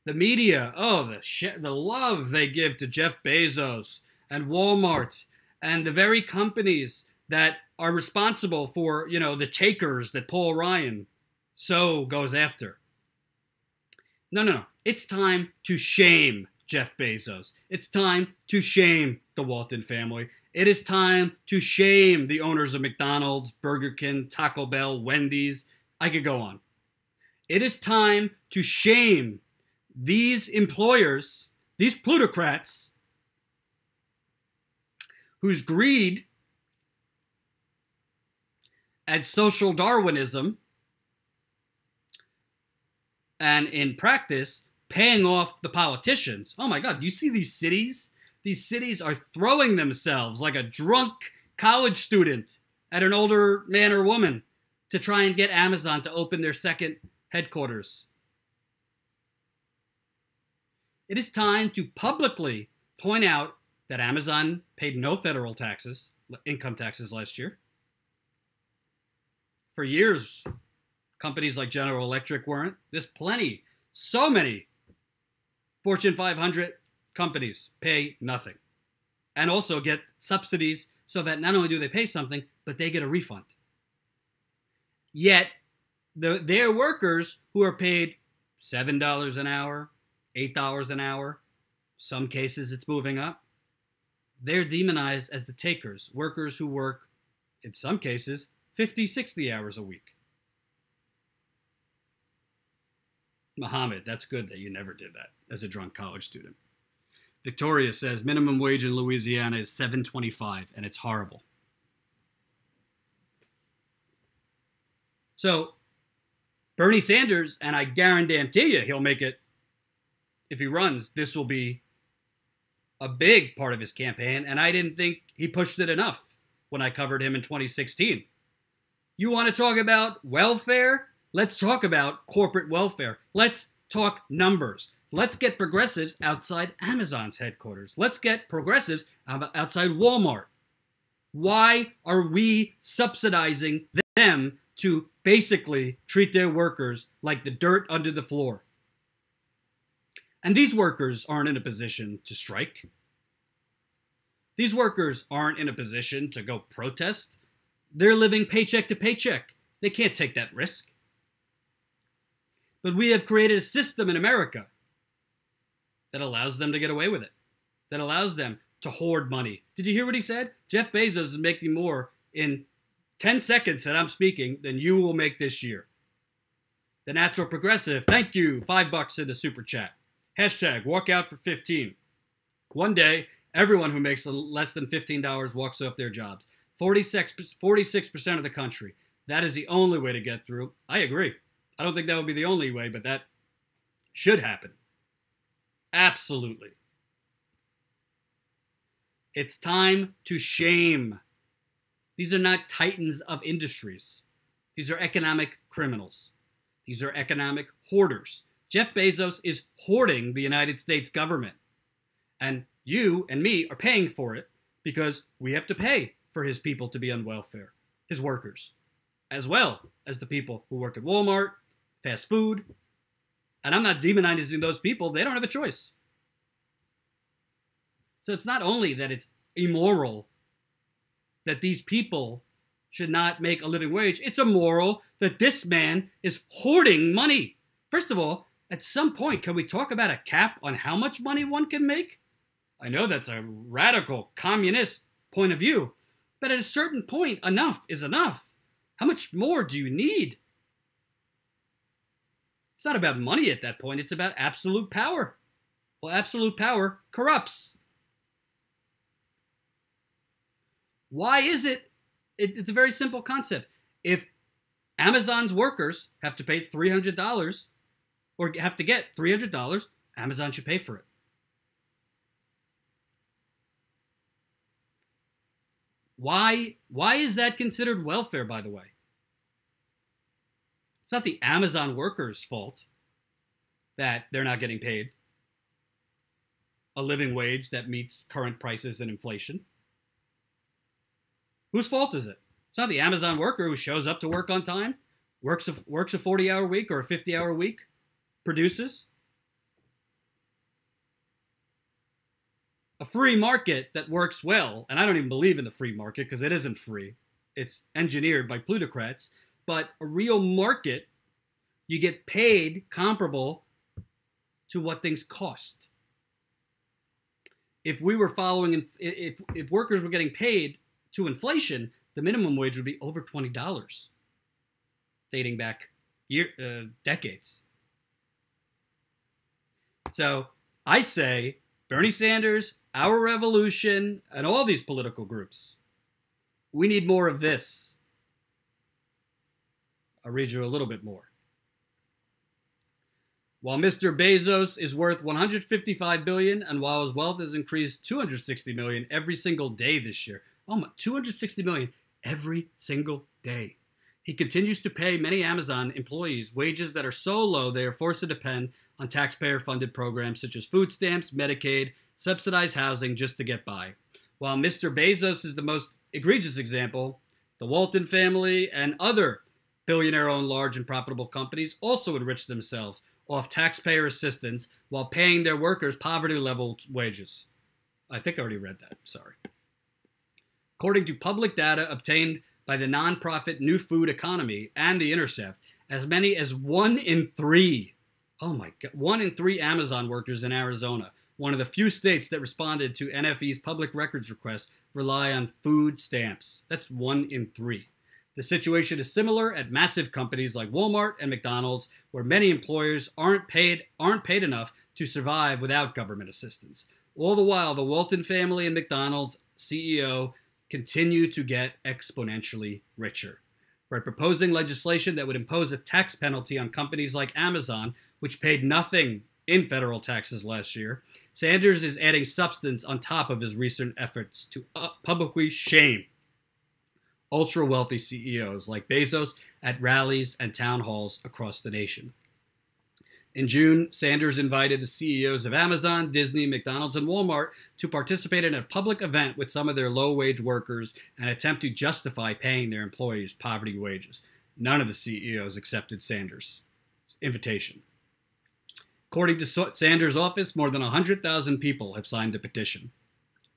the media, the love they give to Jeff Bezos and Walmart and the very companies that are responsible for, the takers that Paul Ryan so goes after. No. It's time to shame Jeff Bezos. It's time to shame the Walton family. It is time to shame the owners of McDonald's, Burger King, Taco Bell, Wendy's. I could go on. It is time to shame these employers, these plutocrats, whose greed and social Darwinism, and in practice, paying off the politicians. Oh my God, do you see these cities? These cities are throwing themselves like a drunk college student at an older man or woman to try and get Amazon to open their second headquarters. It is time to publicly point out that Amazon paid no federal taxes, income taxes last year. For years, companies like General Electric weren't. There's plenty, so many Fortune 500 companies pay nothing and also get subsidies so that not only do they pay something, but they get a refund. Yet, their workers who are paid $7 an hour, $8 an hour, some cases it's moving up, they're demonized as the takers, workers who work, in some cases, 50, 60 hours a week. Muhammad, that's good that you never did that as a drunk college student. Victoria says minimum wage in Louisiana is $7.25, and it's horrible. So, Bernie Sanders, and I guarantee you he'll make it, if he runs, this will be a big part of his campaign, and I didn't think he pushed it enough when I covered him in 2016. You want to talk about welfare? Let's talk about corporate welfare. Let's talk numbers. Let's get progressives outside Amazon's headquarters. Let's get progressives outside Walmart. Why are we subsidizing them to basically treat their workers like the dirt under the floor? And these workers aren't in a position to strike. These workers aren't in a position to go protest. They're living paycheck to paycheck. They can't take that risk. But we have created a system in America that allows them to get away with it, that allows them to hoard money. Did you hear what he said? Jeff Bezos is making more in 10 seconds that I'm speaking than you will make this year. The Natural Progressive, thank you, $5 in the super chat. Hashtag walk out for 15. One day, everyone who makes less than $15 walks off their jobs. 46% of the country. That is the only way to get through. I agree. I don't think that would be the only way, but that should happen. Absolutely. It's time to shame. These are not titans of industries. These are economic criminals. These are economic hoarders. Jeff Bezos is hoarding the United States government. And you and me are paying for it because we have to pay for his people to be on welfare, his workers, as well as the people who work at Walmart, fast food. And I'm not demonizing those people. They don't have a choice. So it's not only that it's immoral that these people should not make a living wage. It's immoral that this man is hoarding money. First of all, at some point, can we talk about a cap on how much money one can make? I know that's a radical communist point of view, but at a certain point, enough is enough. How much more do you need? It's not about money at that point. It's about absolute power. Well, absolute power corrupts. Why is it? It's a very simple concept. If Amazon's workers have to pay $300 or have to get $300, Amazon should pay for it. Why is that considered welfare, by the way? It's not the Amazon workers' fault that they're not getting paid a living wage that meets current prices and inflation. Whose fault is it? It's not the Amazon worker who shows up to work on time, works a 40-hour week or a 50-hour week, produces. A free market that works well, and I don't even believe in the free market because it isn't free. It's engineered by plutocrats. But a real market, you get paid comparable to what things cost. if we were following, if workers were getting paid to inflation, the minimum wage would be over $20, dating back decades. So I say Bernie Sanders, Our Revolution, and all these political groups, we need more of this. I'll read you a little bit more. While Mr. Bezos is worth $155 billion, and while his wealth has increased $260 million every single day this year, oh my, $260 million every single day. He continues to pay many Amazon employees wages that are so low they are forced to depend on taxpayer-funded programs such as food stamps, Medicaid, subsidized housing just to get by. While Mr. Bezos is the most egregious example, the Walton family and other billionaire-owned large and profitable companies also enrich themselves off taxpayer assistance while paying their workers poverty-level wages. I think I already read that. Sorry. According to public data obtained by the nonprofit New Food Economy and The Intercept, as many as 1 in 3, oh my God, 1 in 3 Amazon workers in Arizona, one of the few states that responded to NFE's public records request, rely on food stamps. That's 1 in 3. The situation is similar at massive companies like Walmart and McDonald's, where many employers aren't paid enough to survive without government assistance. All the while, the Walton family and McDonald's CEO continue to get exponentially richer. By proposing legislation that would impose a tax penalty on companies like Amazon, which paid nothing in federal taxes last year, Sanders is adding substance on top of his recent efforts to publicly shame ultra-wealthy CEOs like Bezos at rallies and town halls across the nation. In June, Sanders invited the CEOs of Amazon, Disney, McDonald's, and Walmart to participate in a public event with some of their low-wage workers and attempt to justify paying their employees poverty wages. None of the CEOs accepted Sanders' invitation. According to Sanders' office, more than 100,000 people have signed the petition.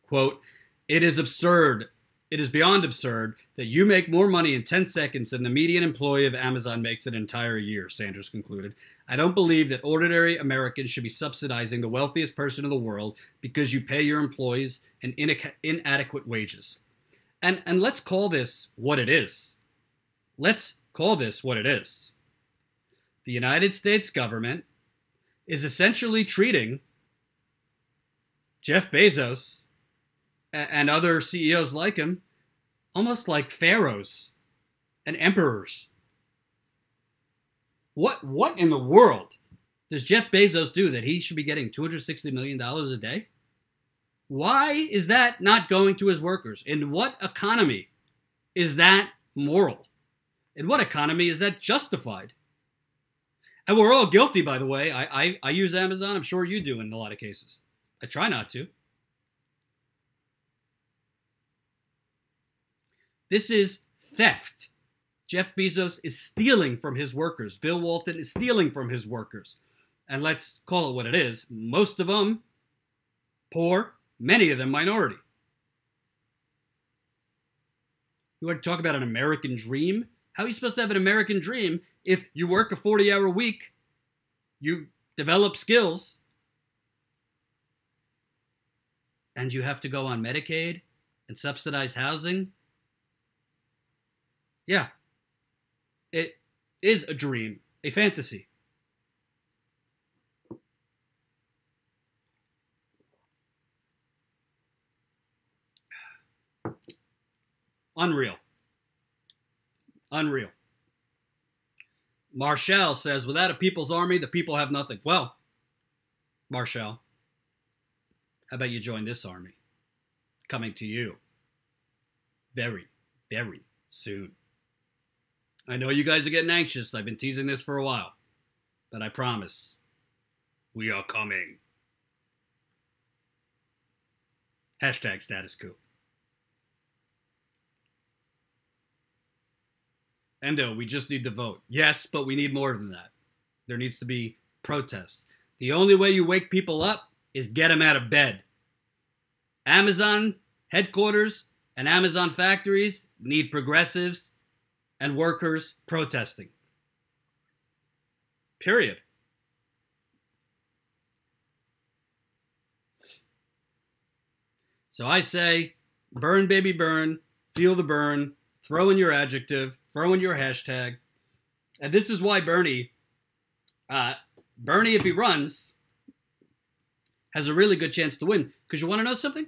Quote, "It is absurd. It is beyond absurd that you make more money in 10 seconds than the median employee of Amazon makes an entire year," Sanders concluded. "I don't believe that ordinary Americans should be subsidizing the wealthiest person in the world because you pay your employees an inadequate wages." And let's call this what it is. Let's call this what it is. The United States government is essentially treating Jeff Bezos and other CEOs like him almost like pharaohs and emperors. What in the world does Jeff Bezos do that he should be getting $260 million a day? Why is that not going to his workers? In what economy is that moral? In what economy is that justified? And we're all guilty, by the way. I use Amazon. I'm sure you do in a lot of cases. I try not to. This is theft. Jeff Bezos is stealing from his workers. Bill Walton is stealing from his workers. And let's call it what it is. Most of them poor, many of them minority. You want to talk about an American dream? How are you supposed to have an American dream if you work a 40-hour week, you develop skills, and you have to go on Medicaid and subsidized housing? Yeah, it is a dream, a fantasy. Unreal. Unreal. Marshall says, without a people's army, the people have nothing. Well, Marshall, how about you join this army? Coming to you very, very soon. I know you guys are getting anxious. I've been teasing this for a while. But I promise, we are coming. Hashtag status coup. Endo, we just need to vote. Yes, but we need more than that. There needs to be protests. The only way you wake people up is get them out of bed. Amazon headquarters and Amazon factories need progressives and workers protesting. Period. So I say, burn, baby, burn. Feel the burn. Throw in your adjective. Throw in your hashtag. And this is why Bernie, if he runs, has a really good chance to win. Because you want to know something?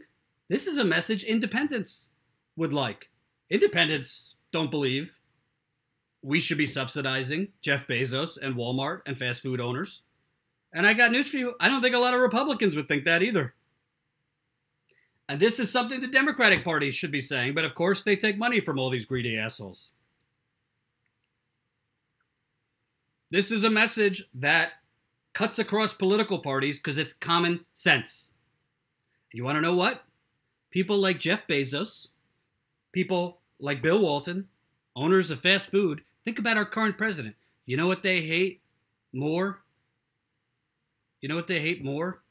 This is a message independents would like. Independents don't believe we should be subsidizing Jeff Bezos and Walmart and fast food owners. And I got news for you. I don't think a lot of Republicans would think that either. And this is something the Democratic Party should be saying. But of course, they take money from all these greedy assholes. This is a message that cuts across political parties because it's common sense. You want to know what? People like Jeff Bezos, people like Bill Walton, owners of fast food, think about our current president. You know what they hate more? You know what they hate more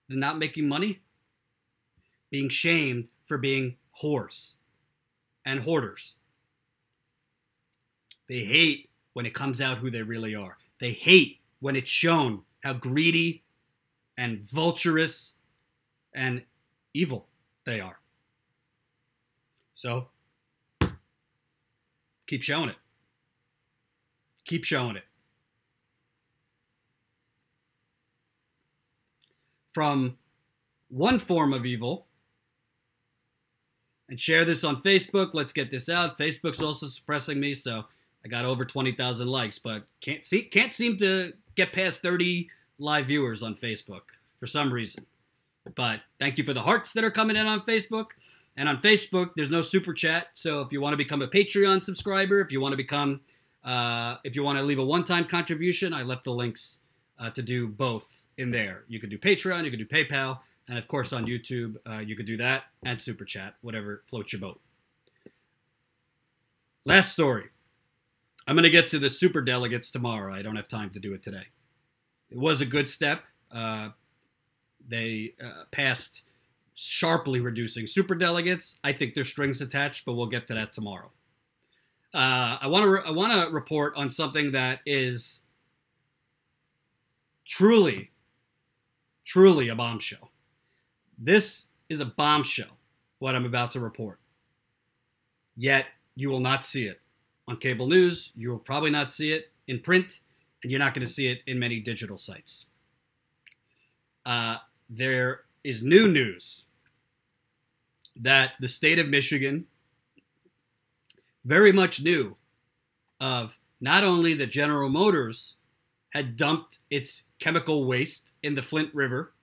than not making money? Being shamed for being whores and hoarders. They hate when it comes out who they really are. They hate when it's shown how greedy and vulturous and evil they are. So, keep showing it. Keep showing it. From one form of evil, and share this on Facebook. Let's get this out. Facebook's also suppressing me, so I got over 20,000 likes, but can't seem to get past 30 live viewers on Facebook for some reason. But thank you for the hearts that are coming in on Facebook. And on Facebook, there's no super chat. So if you want to become a Patreon subscriber, if you want to leave a one-time contribution, I left the links to do both in there. You could do Patreon, you could do PayPal, and of course on YouTube, you could do that and super chat, whatever floats your boat. Last story. I'm going to get to the super delegates tomorrow. I don't have time to do it today. It was a good step. They passed sharply reducing super delegates. I think there's strings attached, but we'll get to that tomorrow. I want to report on something that is truly a bombshell. This is a bombshell, what I'm about to report. Yet, you will not see it on cable news. You will probably not see it in print, and you're not going to see it in many digital sites. There is new news that the state of Michigan very much knew of not only that General Motors had dumped its chemical waste in the Flint River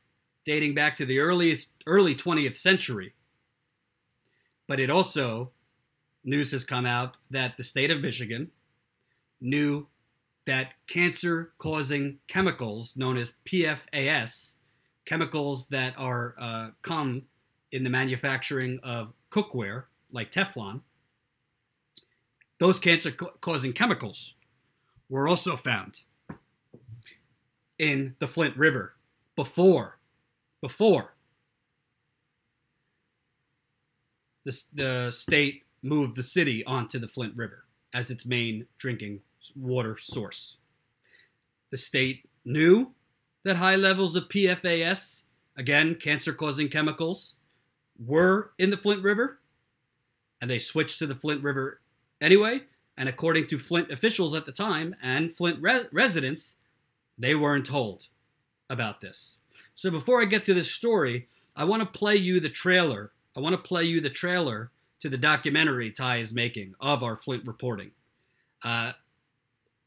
dating back to the early 20th century, but it also, news has come out that the state of Michigan knew that cancer-causing chemicals known as PFAS, chemicals that are come in the manufacturing of cookware like Teflon, those cancer-causing chemicals were also found in the Flint River before the state moved the city onto the Flint River as its main drinking water source. The state knew that high levels of PFAS, again, cancer-causing chemicals, were in the Flint River, and they switched to the Flint River anyway, and according to Flint officials at the time and Flint residents, they weren't told about this. So before I get to this story, I want to play you the trailer. I want to play you the trailer to the documentary Ty is making of our Flint reporting.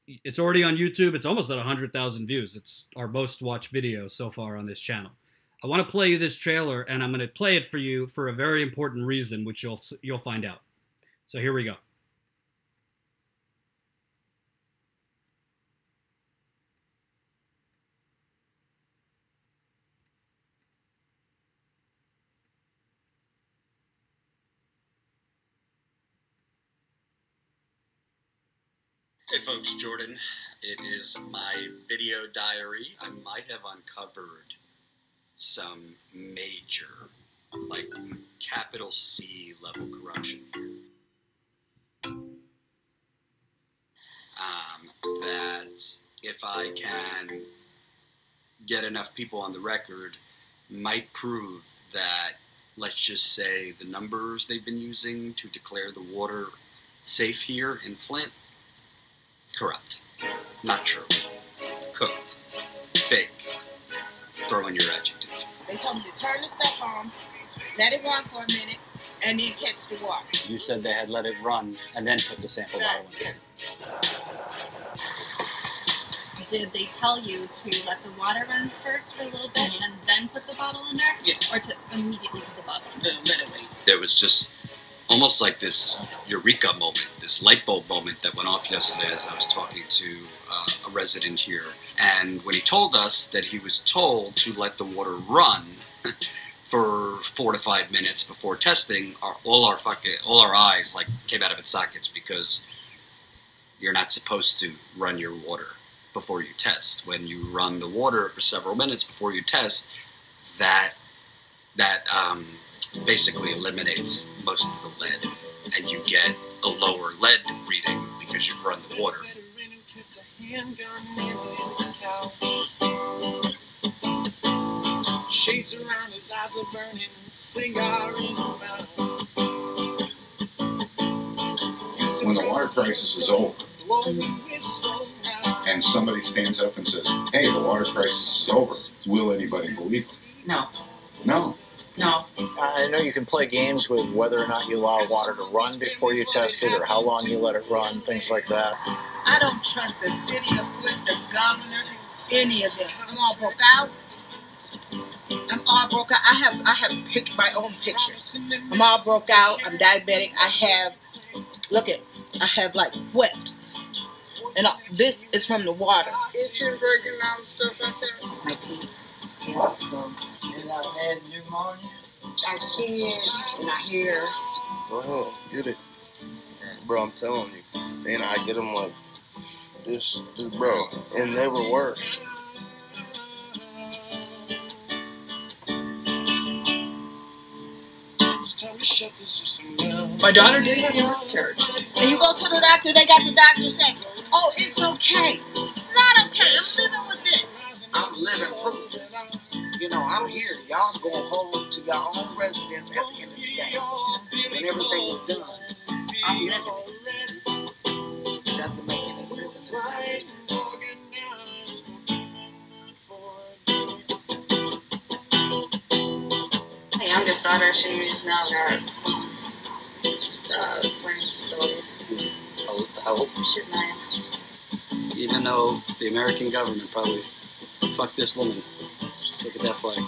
It's already on YouTube. It's almost at 100,000 views. It's our most watched video so far on this channel. I want to play you this trailer, and I'm going to play it for you for a very important reason, which you'll find out. So here we go. Hey folks, Jordan. It is my video diary. I might have uncovered some major, like capital C level corruption here. That if I can get enough people on the record, might prove that let's just say, the numbers they've been using to declare the water safe here in Flint, corrupt. Not true. Cooked. Fake. Throw in your adjective. They told me to turn the stuff on, let it run for a minute, and then catch the water. You said they had let it run and then put the sample bottle in. Did they tell you to let the water run first for a little bit and then put the bottle in there? Yes. Or to immediately put the bottle in there? Literally. There was just almost like this eureka moment, this light bulb moment that went off yesterday as I was talking to a resident here. And when he told us that he was told to let the water run for 4 to 5 minutes before testing, all our eyes like came out of its sockets, because you're not supposed to run your water before you test. When you run the water for several minutes before you test, that basically eliminates most of the lead, and you get a lower lead reading because you've run the water. Shades around his eyes are burning, cigar in his mouth. When the water crisis is over, and somebody stands up and says, hey, the water crisis is over, will anybody believe it? No. No. No. I know you can play games with whether or not you allow water to run before you test it, or how long you let it run, things like that. I don't trust the city of Flint, the governor, any of them. I'm all broke out. I have picked my own pictures. I'm all broke out. I'm diabetic. I have like whips. And this is from the water. Itching, breaking out, stuff like that. My teeth. Yeah, so. And I've had pneumonia. I skin and I hear. Go ahead, get it. Bro, I'm telling you. And I get them like, this bro. And they were worse. My daughter did have a miscarriage. And you go to the doctor, they got the doctor saying, oh, it's okay. It's not okay. I'm living with this. I'm living proof. You know, I'm here. Y'all going home to your own residence at the end of the day. When everything is done, I'm living it. It doesn't make any sense in this life. My youngest daughter, she's now got some learning disabilities. How old? She's 9. Even though the American government probably fuck this woman. Look at that flag.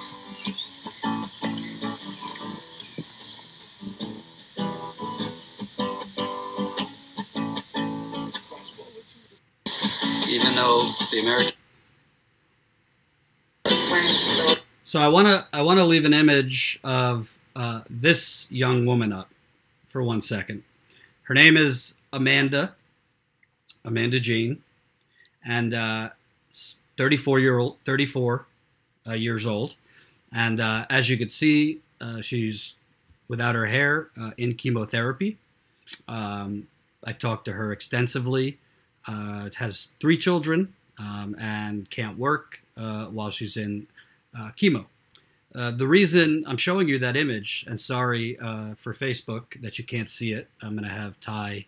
Even though the American. So I wanna leave an image of this young woman up for 1 second. Her name is Amanda Jean, and 34 years old, and as you can see, she's without her hair, in chemotherapy. I've talked to her extensively. Has 3 children, and can't work while she's in chemo. The reason I'm showing you that image, and sorry for Facebook that you can't see it, I'm going to have Ty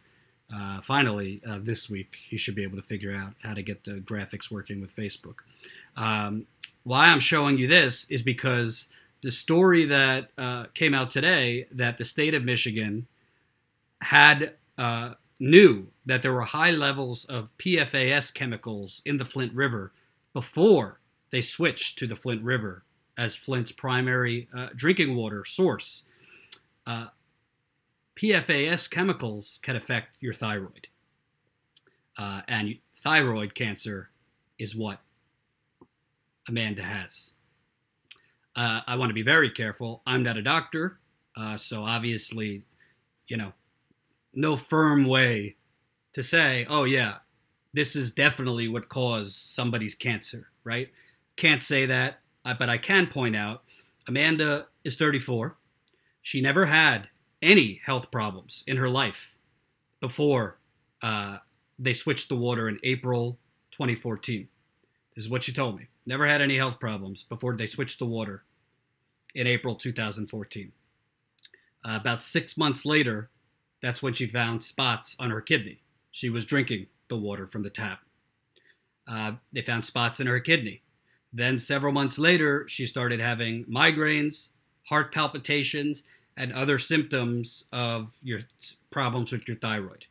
finally this week. He should be able to figure out how to get the graphics working with Facebook. Why I'm showing you this is because the story that came out today, that the state of Michigan had knew that there were high levels of PFAS chemicals in the Flint River before they switched to the Flint River as Flint's primary drinking water source. PFAS chemicals can affect your thyroid. And thyroid cancer is what Amanda has. I want to be very careful. I'm not a doctor, so obviously, you know, no firm way to say, oh yeah, this is definitely what caused somebody's cancer, right? Can't say that, but I can point out, Amanda is 34. She never had any health problems in her life before they switched the water in April 2014. This is what she told me. Never had any health problems before they switched the water in April 2014. About 6 months later, that's when she found spots on her kidney. She was drinking the water from the tap. They found spots in her kidney. Then several months later, she started having migraines, heart palpitations, and other symptoms of your problems with your thyroid.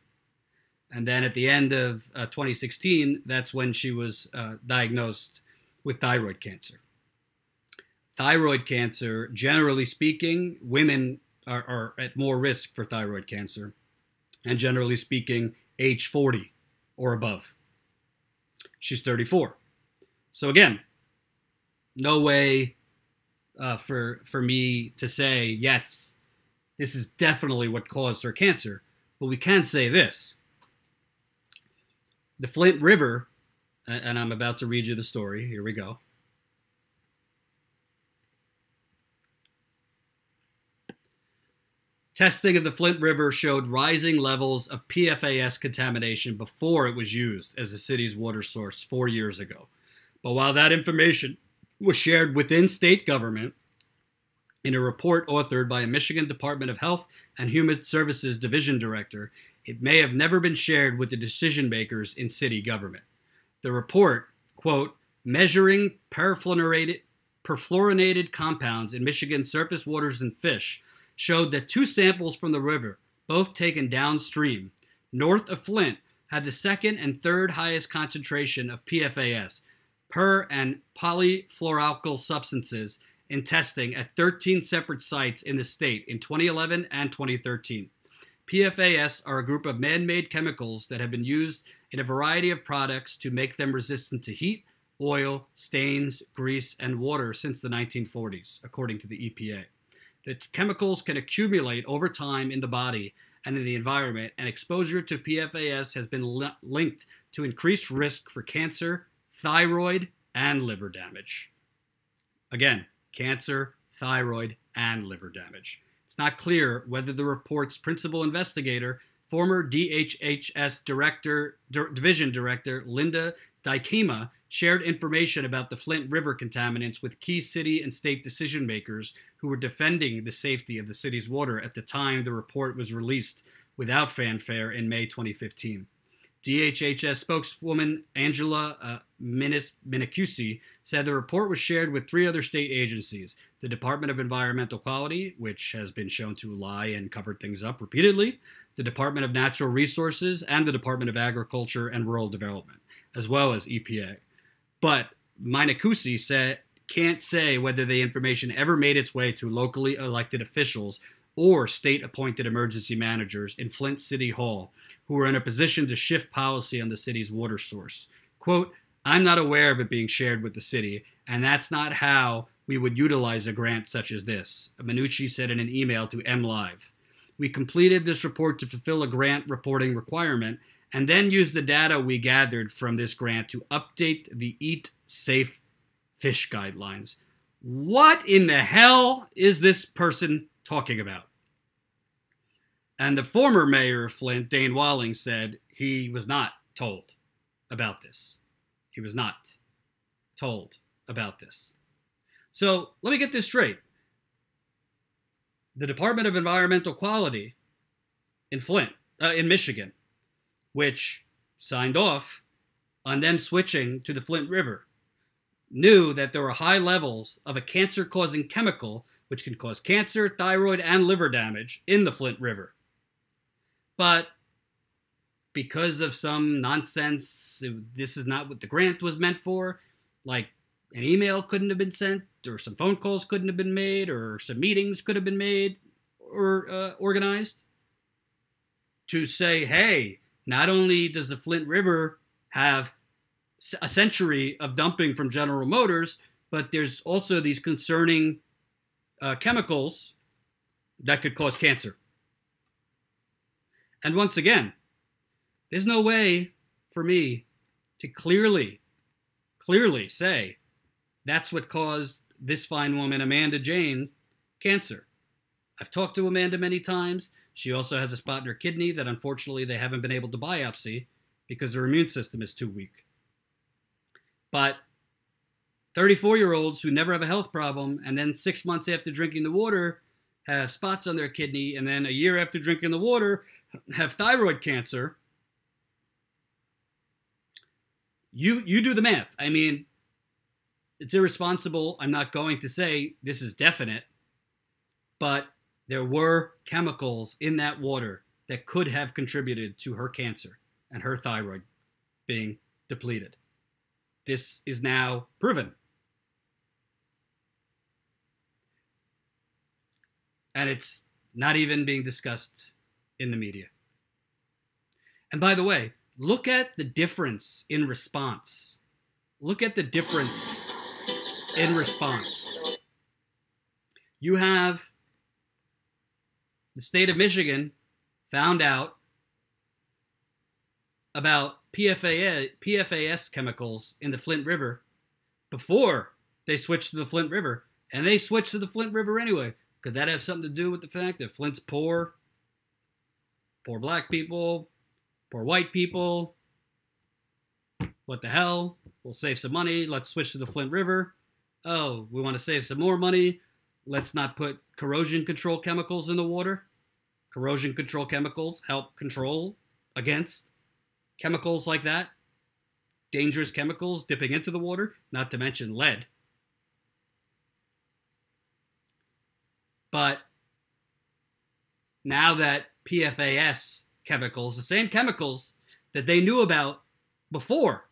And then at the end of 2016, that's when she was diagnosed with thyroid cancer. Thyroid cancer, generally speaking, women are at more risk for thyroid cancer, and generally speaking, age 40 or above. She's 34. So again, no way for me to say, yes, this is definitely what caused her cancer. But we can say this. The Flint River, and I'm about to read you the story. Here we go. Testing of the Flint River showed rising levels of PFAS contamination before it was used as the city's water source 4 years ago. But while that information was shared within state government in a report authored by a Michigan Department of Health and Human Services Division Director, it may have never been shared with the decision makers in city government. The report, quote, measuring perfluorinated compounds in Michigan's surface waters and fish, showed that 2 samples from the river, both taken downstream, north of Flint, had the second and third highest concentration of PFAS, per and polyfluoroalkyl substances in testing at 13 separate sites in the state in 2011 and 2013. PFAS are a group of man-made chemicals that have been used in a variety of products to make them resistant to heat, oil, stains, grease, and water since the 1940s, according to the EPA. The chemicals can accumulate over time in the body and in the environment, and exposure to PFAS has been linked to increased risk for cancer, thyroid, and liver damage. Again, cancer, thyroid, and liver damage. It's not clear whether the report's principal investigator, former DHHS Division Director Linda Dykema, shared information about the Flint River contaminants with key city and state decision makers who were defending the safety of the city's water at the time the report was released without fanfare in May 2015. DHHS spokeswoman Angela Minicucci said the report was shared with 3 other state agencies, the Department of Environmental Quality, which has been shown to lie and cover things up repeatedly, the Department of Natural Resources, and the Department of Agriculture and Rural Development, as well as EPA. But Minicucci said can't say whether the information ever made its way to locally elected officials or state-appointed emergency managers in Flint City Hall who were in a position to shift policy on the city's water source. Quote, I'm not aware of it being shared with the city, and that's not how we would utilize a grant such as this, Minucci said in an email to MLive. We completed this report to fulfill a grant reporting requirement and then used the data we gathered from this grant to update the Eat Safe Fish guidelines. What in the hell is this person talking about? And the former mayor of Flint, Dane Walling, said he was not told about this. He was not told about this. So let me get this straight. The Department of Environmental Quality in in Michigan, which signed off on them switching to the Flint River, knew that there were high levels of a cancer-causing chemical which can cause cancer, thyroid, and liver damage in the Flint River. But because of some nonsense, this is not what the grant was meant for, like an email couldn't have been sent, or some phone calls couldn't have been made, or some meetings could have been made or organized to say, hey, not only does the Flint River have a century of dumping from General Motors, but there's also these concerning chemicals that could cause cancer. And once again, there's no way for me to clearly say that's what caused this fine woman, Amanda Jane, cancer. I've talked to Amanda many times. She also has a spot in her kidney that unfortunately they haven't been able to biopsy because her immune system is too weak. But 34-year-olds who never have a health problem and then 6 months after drinking the water have spots on their kidney, and then a year after drinking the water, have thyroid cancer. You do the math. I mean, it's irresponsible. I'm not going to say this is definite, but there were chemicals in that water that could have contributed to her cancer and her thyroid being depleted. This is now proven. And it's not even being discussed in the media. And by the way, look at the difference in response. Look at the difference in response. You have the state of Michigan found out about PFAS chemicals in the Flint River before they switched to the Flint River. And they switched to the Flint River anyway. Could that have something to do with the fact that Flint's poor? Poor black people, poor white people. What the hell? We'll save some money. Let's switch to the Flint River. Oh, we want to save some more money. Let's not put corrosion control chemicals in the water. Corrosion control chemicals help control against chemicals like that. Dangerous chemicals dipping into the water, not to mention lead. But now that PFAS chemicals, the same chemicals that they knew about before,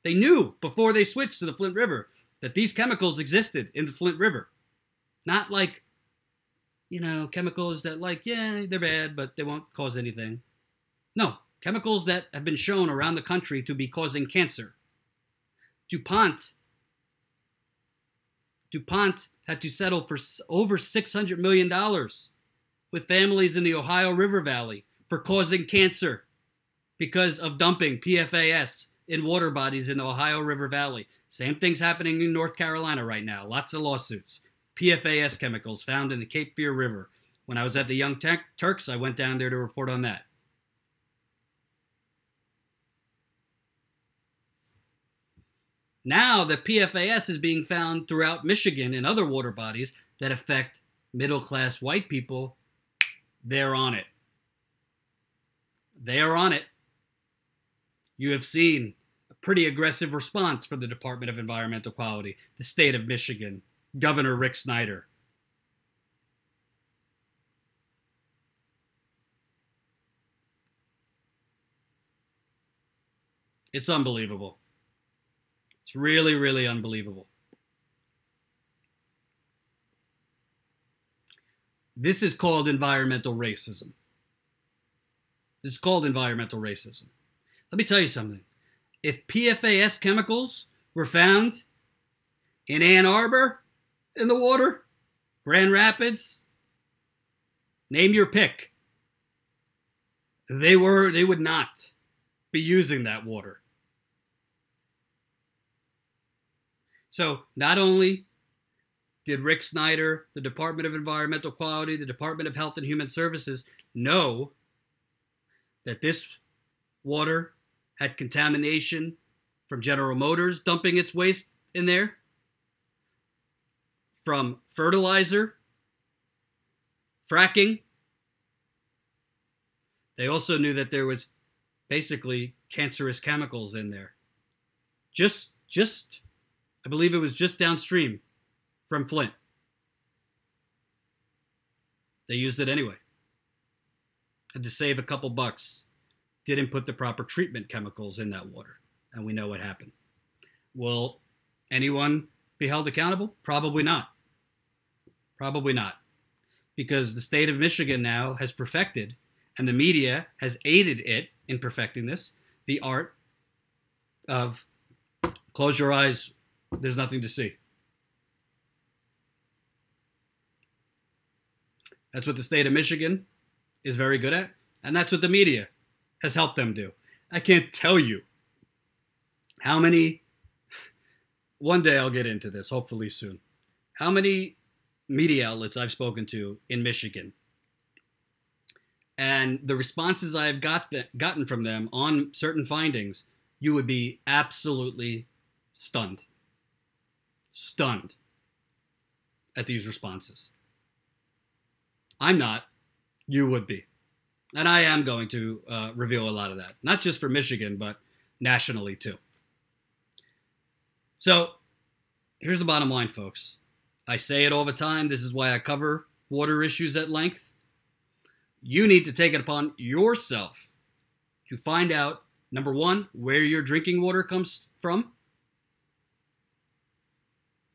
they knew before they switched to the Flint River that these chemicals existed in the Flint River. Not like, chemicals that they're bad, but they won't cause anything. No, chemicals that have been shown around the country to be causing cancer. DuPont had to settle for over $600 million with families in the Ohio River Valley for causing cancer because of dumping PFAS in water bodies in the Ohio River Valley. Same thing's happening in North Carolina right now. Lots of lawsuits. PFAS chemicals found in the Cape Fear River. When I was at the Young Turks, I went down there to report on that. Now the PFAS is being found throughout Michigan and other water bodies that affect middle-class white people. They're on it. They are on it. You have seen a pretty aggressive response from the Department of Environmental Quality, the state of Michigan, Governor Rick Snyder. It's unbelievable. It's really, really unbelievable. This is called environmental racism. This is called environmental racism. Let me tell you something. If PFAS chemicals were found in Ann Arbor in the water, Grand Rapids, name your pick, they would not be using that water. So not only did Rick Snyder, the Department of Environmental Quality, the Department of Health and Human Services know that this water had contamination from General Motors dumping its waste in there, from fertilizer, fracking. They also knew that there was basically cancerous chemicals in there. I believe it was just downstream from Flint. They used it anyway. And to save a couple bucks, didn't put the proper treatment chemicals in that water. And we know what happened. Will anyone be held accountable? Probably not. Probably not. Because the state of Michigan now has perfected, and the media has aided it in perfecting this, the art of close your eyes, there's nothing to see. That's what the state of Michigan is very good at, and that's what the media has helped them do. I can't tell you how many, one day I'll get into this, hopefully soon, how many media outlets I've spoken to in Michigan. And the responses I've gotten from them on certain findings, you would be absolutely stunned. Stunned at these responses. I'm not. You would be. And I am going to reveal a lot of that. Not just for Michigan, but nationally too. So here's the bottom line, folks. I say it all the time. This is why I cover water issues at length. You need to take it upon yourself to find out, number one, where your drinking water comes from.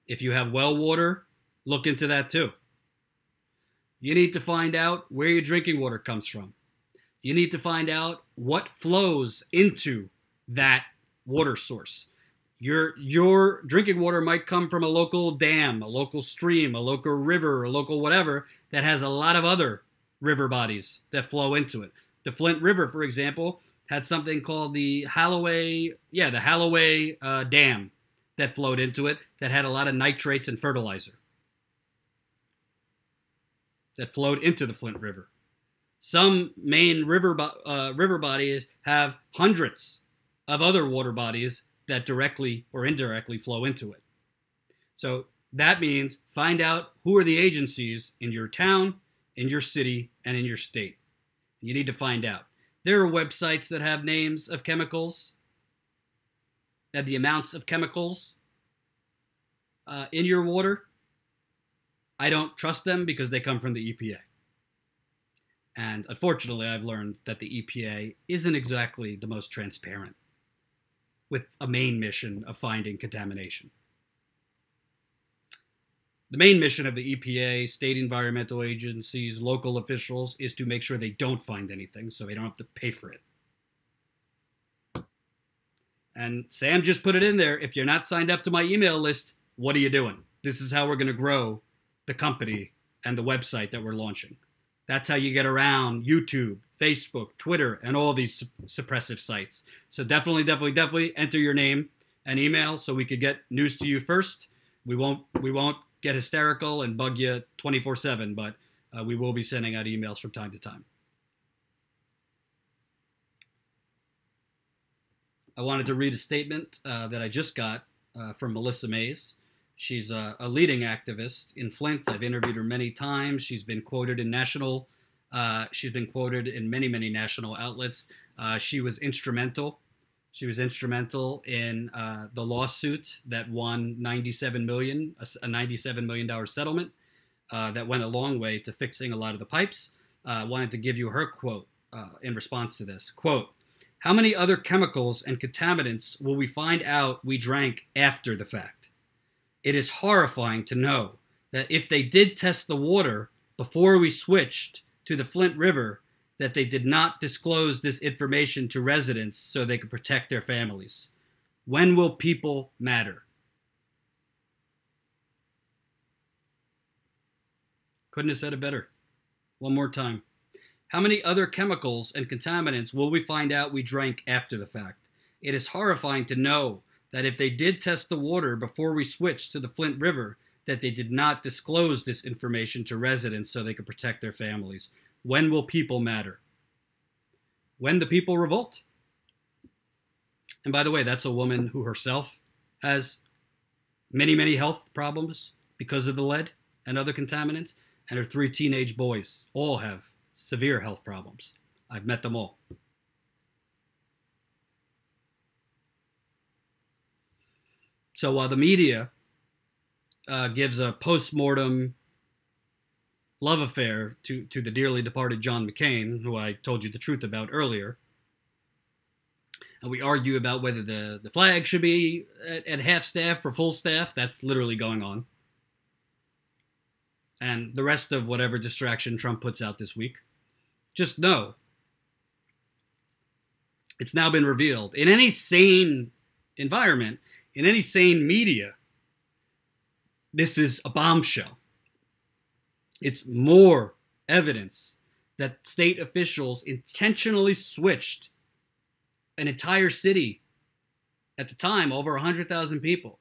If you have well water, look into that too. You need to find out where your drinking water comes from. You need to find out what flows into that water source. Your drinking water might come from a local dam, a local stream, a local river, a local whatever that has a lot of other river bodies that flow into it. The Flint River, for example, had something called the Holloway Dam that flowed into it that had a lot of nitrates and fertilizer that flowed into the Flint River. Some main river bodies have hundreds of other water bodies that directly or indirectly flow into it. So that means find out who are the agencies in your town, in your city, and in your state. You need to find out. There are websites that have names of chemicals and the amounts of chemicals in your water. I don't trust them because they come from the EPA. And unfortunately, I've learned that the EPA isn't exactly the most transparent with a main mission of finding contamination. The main mission of the EPA, state environmental agencies, local officials, is to make sure they don't find anything so they don't have to pay for it. And Sam just put it in there. If you're not signed up to my email list, what are you doing? This is how we're going to grow the company and the website that we're launching. That's how you get around YouTube, Facebook, Twitter, and all these suppressive sites. So definitely enter your name and email so we could get news to you first. We won't get hysterical and bug you 24/7, but we will be sending out emails from time to time. I wanted to read a statement that I just got from Melissa Mays. She's a leading activist in Flint. I've interviewed her many times. She's been quoted in many national outlets. She was instrumental. She was instrumental in the lawsuit that won $97 million, a $97 million settlement that went a long way to fixing a lot of the pipes. I wanted to give you her quote in response to this. Quote, "How many other chemicals and contaminants will we find out we drank after the fact? It is horrifying to know that if they did test the water before we switched to the Flint River, that they did not disclose this information to residents so they could protect their families. When will people matter?" Couldn't have said it better. One more time. How many other chemicals and contaminants will we find out we drank after the fact? It is horrifying to know that if they did test the water before we switched to the Flint River, that they did not disclose this information to residents so they could protect their families. When will people matter? When the people revolt. And by the way, that's a woman who herself has many health problems because of the lead and other contaminants, and her 3 teenage boys all have severe health problems. I've met them all. So while the media gives a post-mortem love affair to the dearly departed John McCain, who I told you the truth about earlier, and we argue about whether the flag should be at half staff or full staff, that's literally going on. And the rest of whatever distraction Trump puts out this week, just know it's now been revealed. In any sane environment, in any sane media, this is a bombshell. It's more evidence that state officials intentionally switched an entire city, at the time over 100,000 people,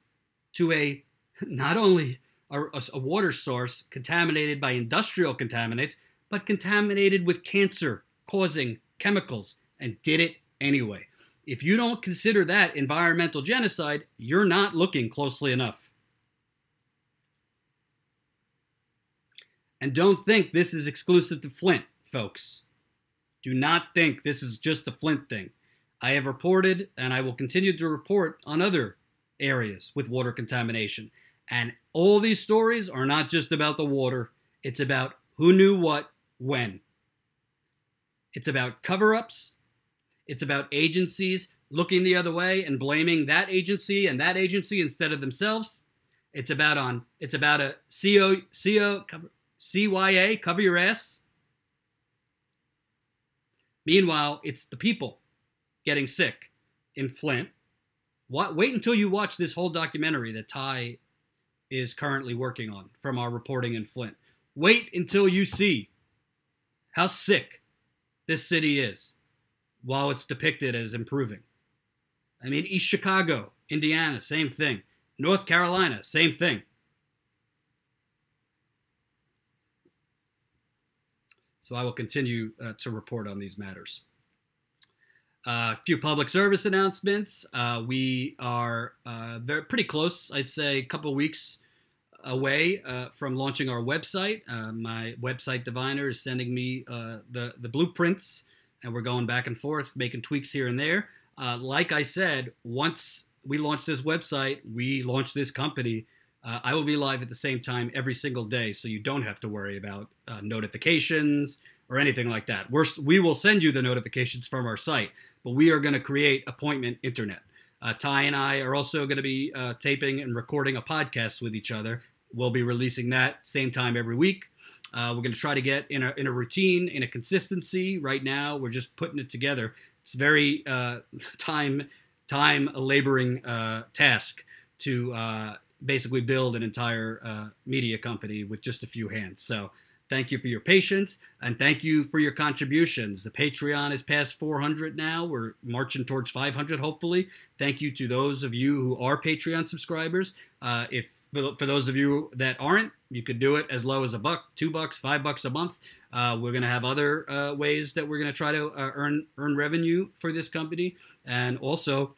to not only a water source contaminated by industrial contaminants, but contaminated with cancer-causing chemicals, and did it anyway. If you don't consider that environmental genocide, you're not looking closely enough. And don't think this is exclusive to Flint, folks. Do not think this is just a Flint thing. I have reported, and I will continue to report on other areas with water contamination. And all these stories are not just about the water. It's about who knew what, when. It's about cover-ups. It's about agencies looking the other way and blaming that agency and that agency instead of themselves. It's about a CYA, cover your ass. Meanwhile, it's the people getting sick in Flint. Wait until you watch this whole documentary that Ty is currently working on from our reporting in Flint. Wait until you see how sick this city is while it's depicted as improving. I mean, East Chicago, Indiana, same thing. North Carolina, same thing. So I will continue to report on these matters. A few public service announcements. We are pretty close, I'd say a couple weeks away from launching our website. My website diviner is sending me the blueprints, and we're going back and forth, making tweaks here and there. Like I said, once we launch this website, we launch this company, I will be live at the same time every single day, so you don't have to worry about notifications or anything like that. We will send you the notifications from our site, but we are going to create appointment internet. Ty and I are also going to be taping and recording a podcast with each other. We'll be releasing that same time every week. We're going to try to get in a routine, in a consistency. Right now, we're just putting it together. It's very time laboring task to basically build an entire media company with just a few hands. So thank you for your patience, and thank you for your contributions. The Patreon is past 400 now. We're marching towards 500, hopefully. Thank you to those of you who are Patreon subscribers. For those of you that aren't, you could do it as low as $1, $2, $5 a month. We're going to have other ways that we're going to try to earn revenue for this company. And also,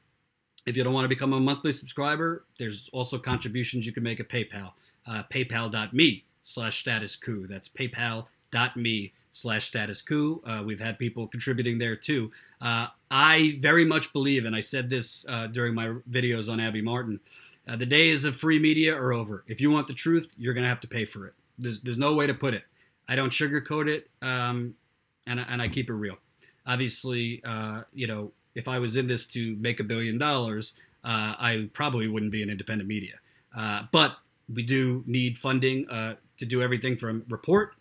if you don't want to become a monthly subscriber, there's also contributions you can make at PayPal. PayPal.me/statusquo. That's PayPal.me/statusquo. We've had people contributing there too. I very much believe, and I said this during my videos on Abby Martin, the days of free media are over. If you want the truth, you're going to have to pay for it. There's no way to put it. I don't sugarcoat it, and I keep it real. Obviously, if I was in this to make $1 billion, I probably wouldn't be an independent media. But we do need funding to do everything from report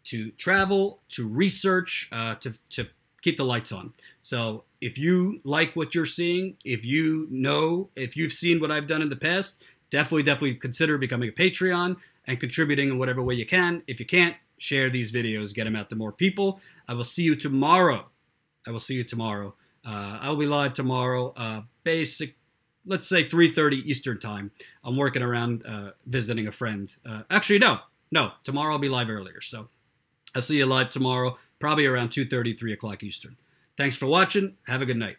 to travel to research to keep the lights on. So if you like what you're seeing, if you've seen what I've done in the past, definitely consider becoming a Patreon and contributing in whatever way you can. If you can't, share these videos, get them out to more people. I will see you tomorrow. I'll be live tomorrow, let's say 3:30 Eastern time. I'm working around visiting a friend. Actually, no, tomorrow I'll be live earlier. So I'll see you live tomorrow, probably around 2:30, 3 o'clock Eastern. Thanks for watching. Have a good night.